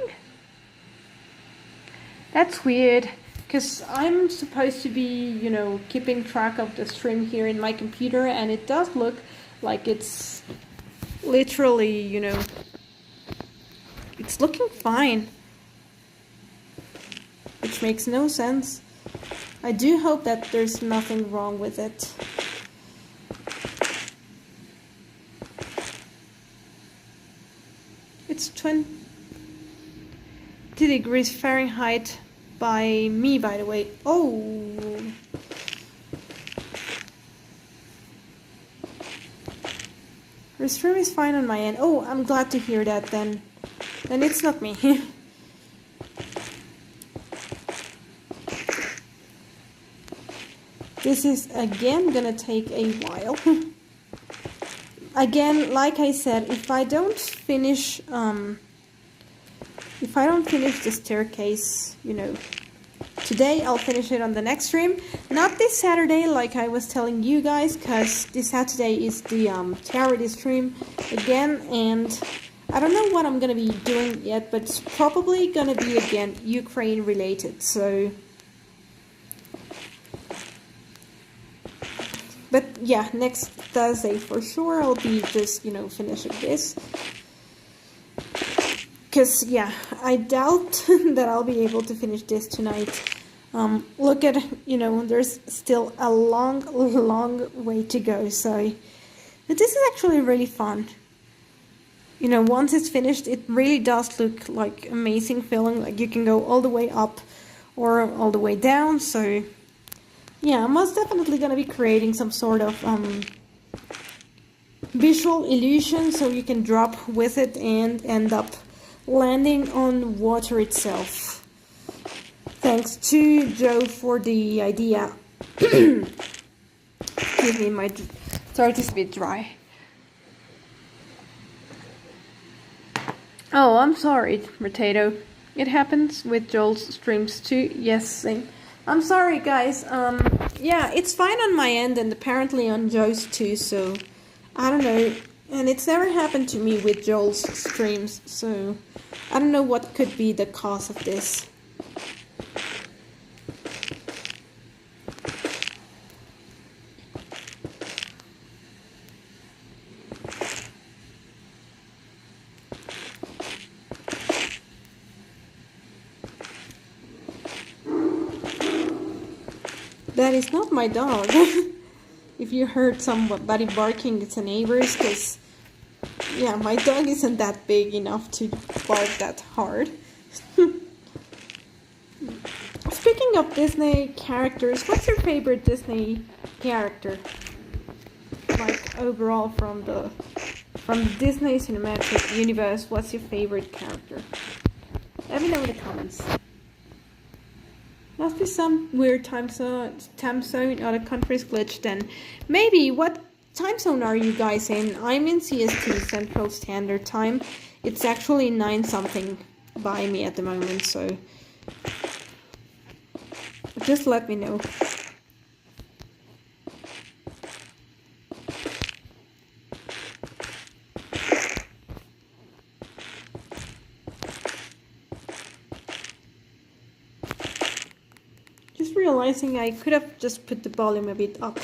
That's weird, because I'm supposed to be, you know, keeping track of the stream here in my computer, and it does look like it's literally, you know, it's looking fine. which makes no sense. I do hope that there's nothing wrong with it. It's 20 degrees Fahrenheit by me, by the way. Oh! The stream is fine on my end. Oh, I'm glad to hear that then. Then it's not me. This is again gonna take a while. Again, like I said, if I don't finish the staircase, you know, today, I'll finish it on the next stream. Not this Saturday, like I was telling you guys, because this Saturday is the charity stream again, and I don't know what I'm gonna be doing yet, but it's probably gonna be again Ukraine related. So. But yeah, next Thursday for sure I'll be just, you know, finishing this. Because, yeah, I doubt that I'll be able to finish this tonight. Look at, you know, there's still a long, long way to go. So, but this is actually really fun. You know, once it's finished, it really does look like amazing feeling. Like you can go all the way up or all the way down. So. Yeah, I'm most definitely going to be creating some sort of visual illusion so you can drop with it and end up landing on water itself. Thanks to Joe for the idea. Excuse me, my throat is a bit dry. Oh, I'm sorry, Potato. It happens with Joel's streams too. Yes, same. I'm sorry, guys. Yeah, it's fine on my end and apparently on Joe's too, so I don't know. And it's never happened to me with Joel's streams, so I don't know what could be the cause of this. That is not my dog. If you heard somebody barking, it's a neighbor's, because, yeah, my dog isn't that big enough to bark that hard. Speaking of Disney characters, what's your favorite Disney character? Like, overall from the Disney Cinematic Universe, what's your favorite character? Let me know in the comments. Must be some weird time zone in other countries glitch then. Maybe. What time zone are you guys in? I'm in CST, Central Standard Time. It's actually 9 something by me at the moment, so just let me know. Realizing I could have just put the volume a bit up.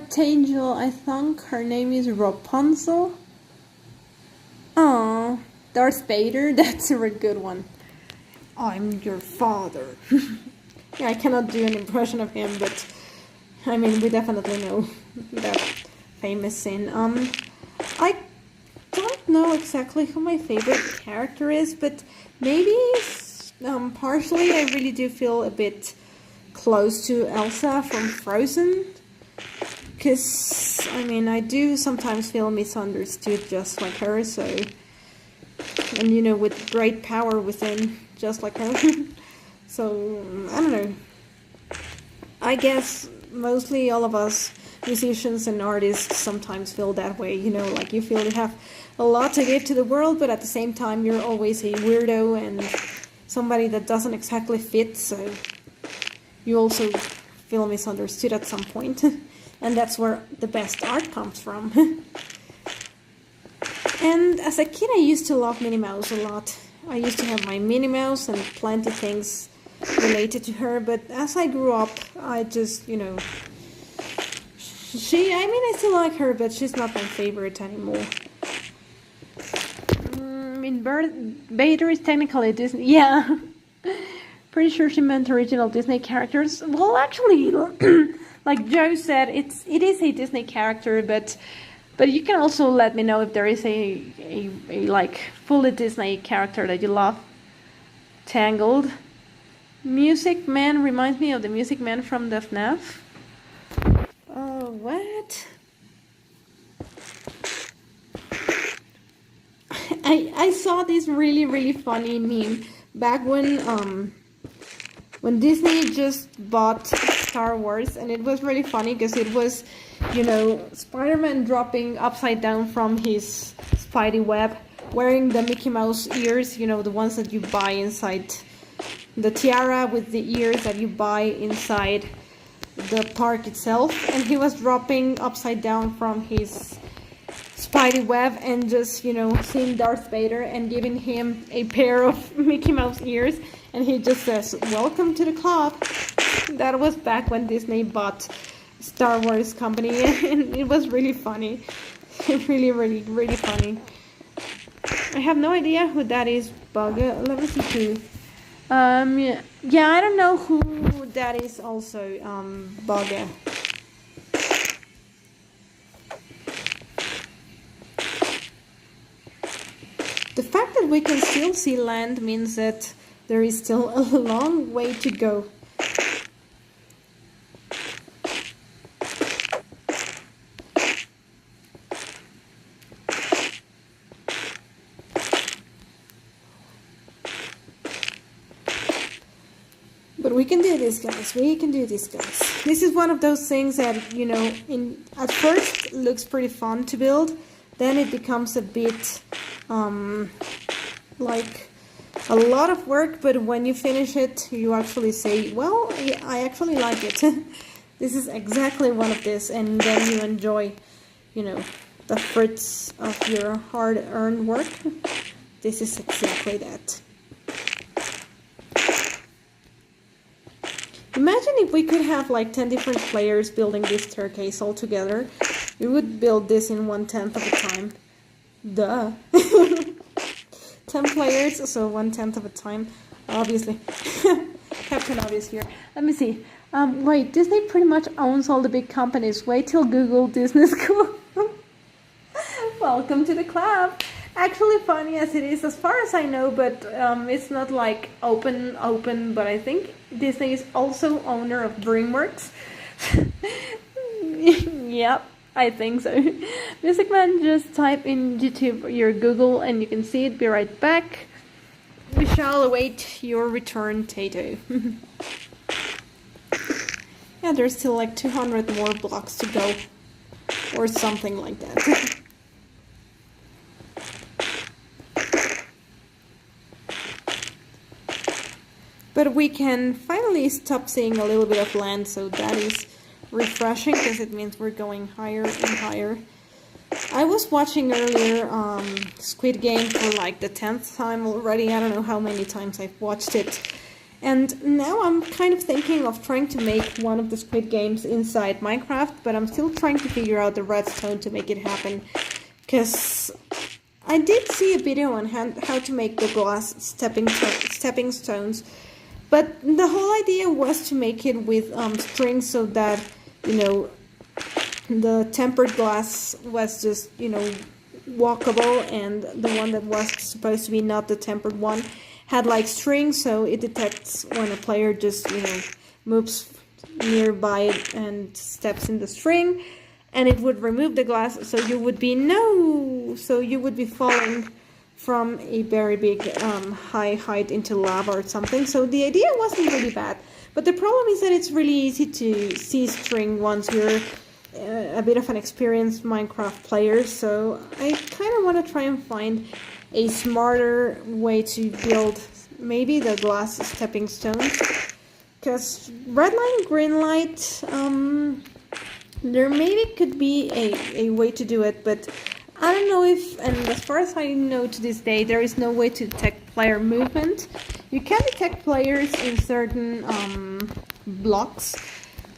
Tangel, I think her name is Rapunzel. Oh, Darth Vader, that's a good one. I'm your father. Yeah, I cannot do an impression of him, but I mean, we definitely know that famous scene. I don't know exactly who my favorite character is, but maybe partially I really do feel a bit close to Elsa from Frozen. Because, I mean, I do sometimes feel misunderstood just like her, so. And, you know, with great power within, just like her. So, I don't know. I guess mostly all of us musicians and artists sometimes feel that way, you know, like you feel you have a lot to give to the world, but at the same time you're always a weirdo and somebody that doesn't exactly fit, so you also feel misunderstood at some point. And that's where the best art comes from. And as a kid I used to love Minnie Mouse a lot. I used to have my Minnie Mouse and plenty things related to her, but as I grew up, I just, you know, I still like her, but she's not my favorite anymore. I mean, Vader is technically Disney, yeah. Pretty sure she meant original Disney characters. Well, actually, like Joe said, it is a Disney character, but you can also let me know if there is a like fully Disney character that you love. Tangled. Music Man reminds me of the Music Man from the FNAF. Oh, what? I saw this really funny meme back when Disney just bought Star Wars, and it was really funny because it was, you know, Spider-Man dropping upside down from his Spidey web, wearing the Mickey Mouse ears, you know, the ones that you buy inside, the tiara with the ears that you buy inside the park itself, and he was dropping upside down from his Spidey web and just, you know, seeing Darth Vader and giving him a pair of Mickey Mouse ears, and he just says, "Welcome to the club." That was back when Disney bought Star Wars company, and it was really funny. really funny. I have no idea who that is, Bugger. Let me see who. Yeah, I don't know who that is also, Bugger. The fact that we can still see land means that there is still a long way to go. But we can do this, guys. We can do this, guys. This is one of those things that, you know, at first looks pretty fun to build. Then it becomes a bit like a lot of work, but when you finish it, you actually say, well, I actually like it. This is exactly one of this, and then you enjoy, you know, the fruits of your hard-earned work. This is exactly that. Imagine if we could have like 10 different players building this staircase all together. We would build this in 1/10 of the time. Duh. 10 players, so 1/10 of a time, obviously. Captain Obvious here. Let me see. Wait, Disney pretty much owns all the big companies. Wait till Google Disney School. Welcome to the club. Actually, funny as it is, as far as I know, but it's not like open, but I think Disney is also owner of DreamWorks. Yep. I think so. Music Man, just type in YouTube your Google and you can see it. Be right back. We shall await your return, Tato. Yeah, there's still like 200 more blocks to go. Or something like that. But we can finally stop seeing a little bit of land, so that is refreshing because it means we're going higher and higher. I was watching earlier Squid Game for like the 10th time already. I don't know how many times I've watched it. And now I'm kind of thinking of trying to make one of the Squid Games inside Minecraft, but I'm still trying to figure out the redstone to make it happen. Because I did see a video on how to make the glass stepping stones. But the whole idea was to make it with strings so that, you know, the tempered glass was just, you know, walkable, and the one that was supposed to be not the tempered one had like strings, so it detects when a player just, you know, moves nearby it and steps in the string, and it would remove the glass, so you would be falling from a very big high height into lava or something. So the idea wasn't really bad, but the problem is that it's really easy to see string once you're a bit of an experienced Minecraft player. So I kind of want to try and find a smarter way to build maybe the glass stepping stones, because red light, green light, there maybe could be a way to do it, but I don't know if, and as far as I know to this day, there is no way to player movement. You can detect players in certain blocks.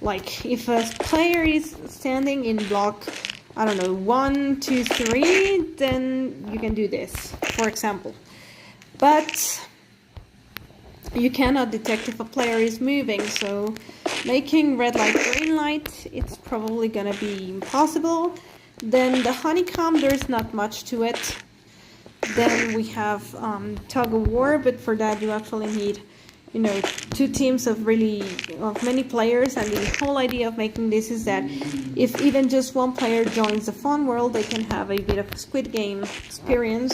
Like if a player is standing in block, I don't know, 1, 2, 3, then you can do this, for example. But you cannot detect if a player is moving, so making red light, green light, it's probably gonna be impossible. Then the honeycomb, there's not much to it. Then we have Tug of War, but for that you actually need, you know, 2 teams of many players, and the whole idea of making this is that if even just one player joins the fun world, they can have a bit of a Squid Game experience.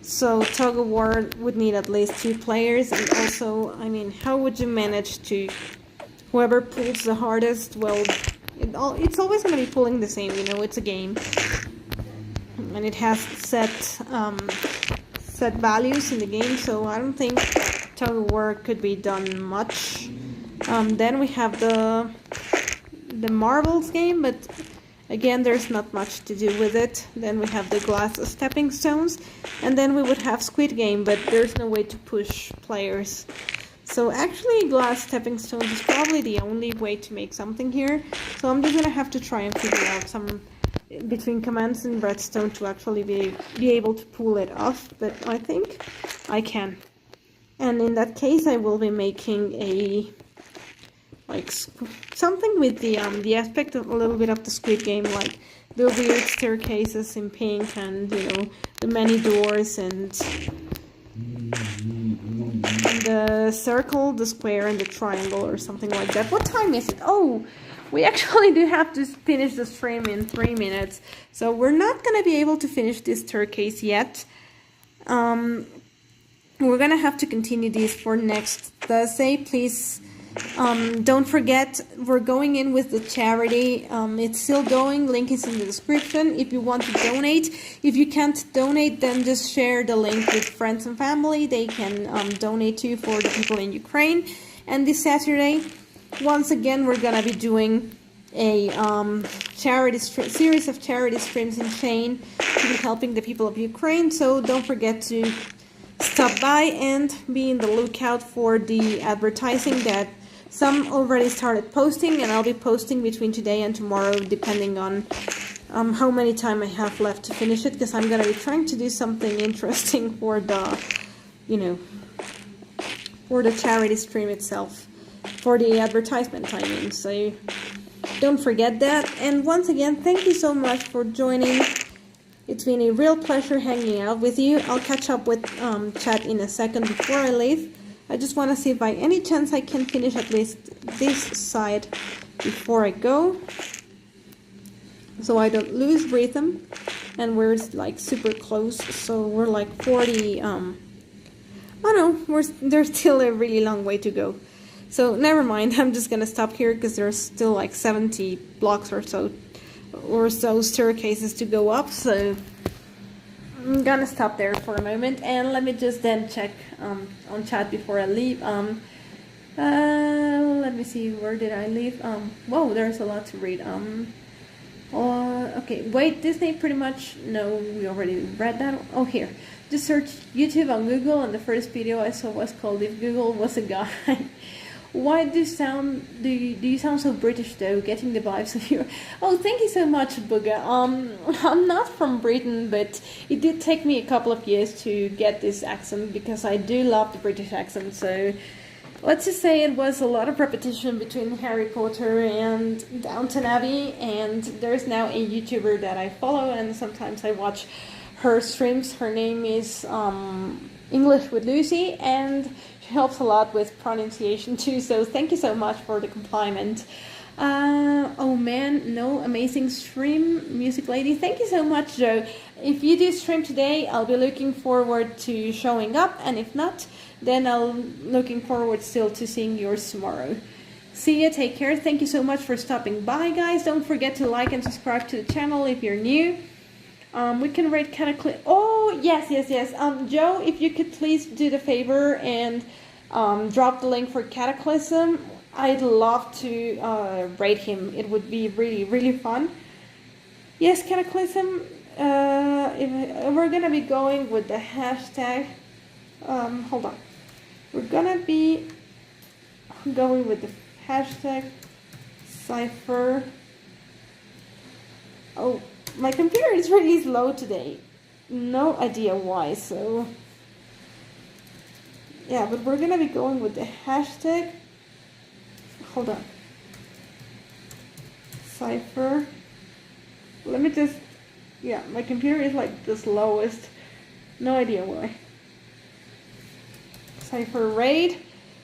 So Tug of War would need at least 2 players, and also, I mean, how would you manage to, whoever pulls the hardest, well, it's always going to be pulling the same, you know, it's a game. And it has set values in the game, so I don't think Tug of War could be done much. Then we have the marbles game, but again, there's not much to do with it. Then we have the glass stepping stones, and then we would have Squid Game, but there's no way to push players. So actually, glass stepping stones is probably the only way to make something here. So I'm just gonna have to try and figure out some between commands and redstone to actually be able to pull it off, but I think I can. And in that case, I will be making a something with the aspect of a little bit of the Squid Game, like the weird staircases in pink, and you know, the many doors, and the circle, the square, and the triangle, or something like that. What time is it? Oh, we actually do have to finish the stream in 3 minutes, so we're not gonna be able to finish this staircase yet. We're gonna have to continue these for next Thursday. Please don't forget, we're going in with the charity. It's still going, link is in the description if you want to donate. If you can't donate, then just share the link with friends and family. They can donate to for the people in Ukraine. And this Saturday, once again, we're gonna be doing a series of charity streams in chain to be helping the people of Ukraine. So don't forget to stop by and be in the lookout for the advertising that some already started posting, and I'll be posting between today and tomorrow, depending on how many time I have left to finish it, because I'm gonna be trying to do something interesting for the, you know, for the charity stream itself, for the advertisement, I mean. So don't forget that. And once again, thank you so much for joining. It's been a real pleasure hanging out with you. I'll catch up with chat in a second before I leave. I just want to see if by any chance I can finish at least this side before I go, so I don't lose rhythm. And we're like super close, so we're like 40, I don't know, there's still a really long way to go. So never mind, I'm just gonna stop here because there's still like 70 blocks or so staircases to go up, so I'm gonna stop there for a moment, and let me just then check on chat before I leave. Let me see, where did I leave? Whoa, there's a lot to read. Okay, wait, Disney pretty much, no, we already read that. Oh, here, just search YouTube on Google, and the first video I saw was called "If Google Was a Guy." Why do you sound so British though? Getting the vibes of you. Oh, thank you so much, Booga. I'm not from Britain, but it did take me a couple of years to get this accent, because I do love the British accent. So let's just say it was a lot of repetition between Harry Potter and Downton Abbey, and there's now a YouTuber that I follow, and sometimes I watch her streams. Her name is English with Lucy, and she helps a lot with pronunciation too, so thank you so much for the compliment. Oh man, no, amazing stream, Music Lady. Thank you so much, Joe. If you do stream today, I'll be looking forward to showing up, and if not, then I'm looking forward still to seeing yours tomorrow. See ya, take care. Thank you so much for stopping by, guys. Don't forget to like and subscribe to the channel if you're new. We can rate Cataclysm. Oh, yes. Joe, if you could please do the favor and drop the link for Cataclysm. I'd love to rate him. It would be really, really fun. Yes, Cataclysm. If we're gonna be going with the hashtag hold on. We're gonna be going with the hashtag cipher. Oh, my computer is really slow today. No idea why, so yeah, but we're gonna be going with the hashtag. Hold on. Cipher. Let me just, yeah, my computer is like the slowest. No idea why. Cipher raid.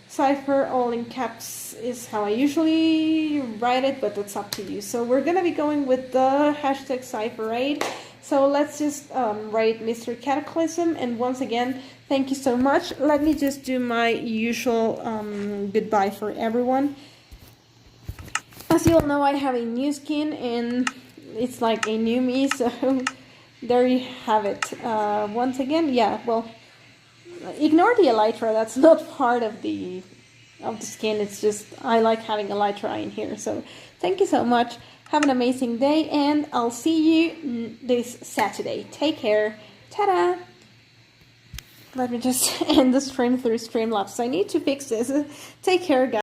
Cipher all in caps is how I usually write it, but that's up to you. So we're gonna be going with the hashtag cipher raid. So let's just raid Mr. Cataclysm, and once again, thank you so much. Let me just do my usual goodbye for everyone. As you all know, I have a new skin, and it's like a new me, so there you have it. Once again, yeah, well, ignore the elytra, that's not part of the skin, it's just I like having elytra in here. So thank you so much, have an amazing day, and I'll see you this Saturday. Take care, ta-da! Let me just end the stream through Streamlabs, I need to fix this. Take care, guys.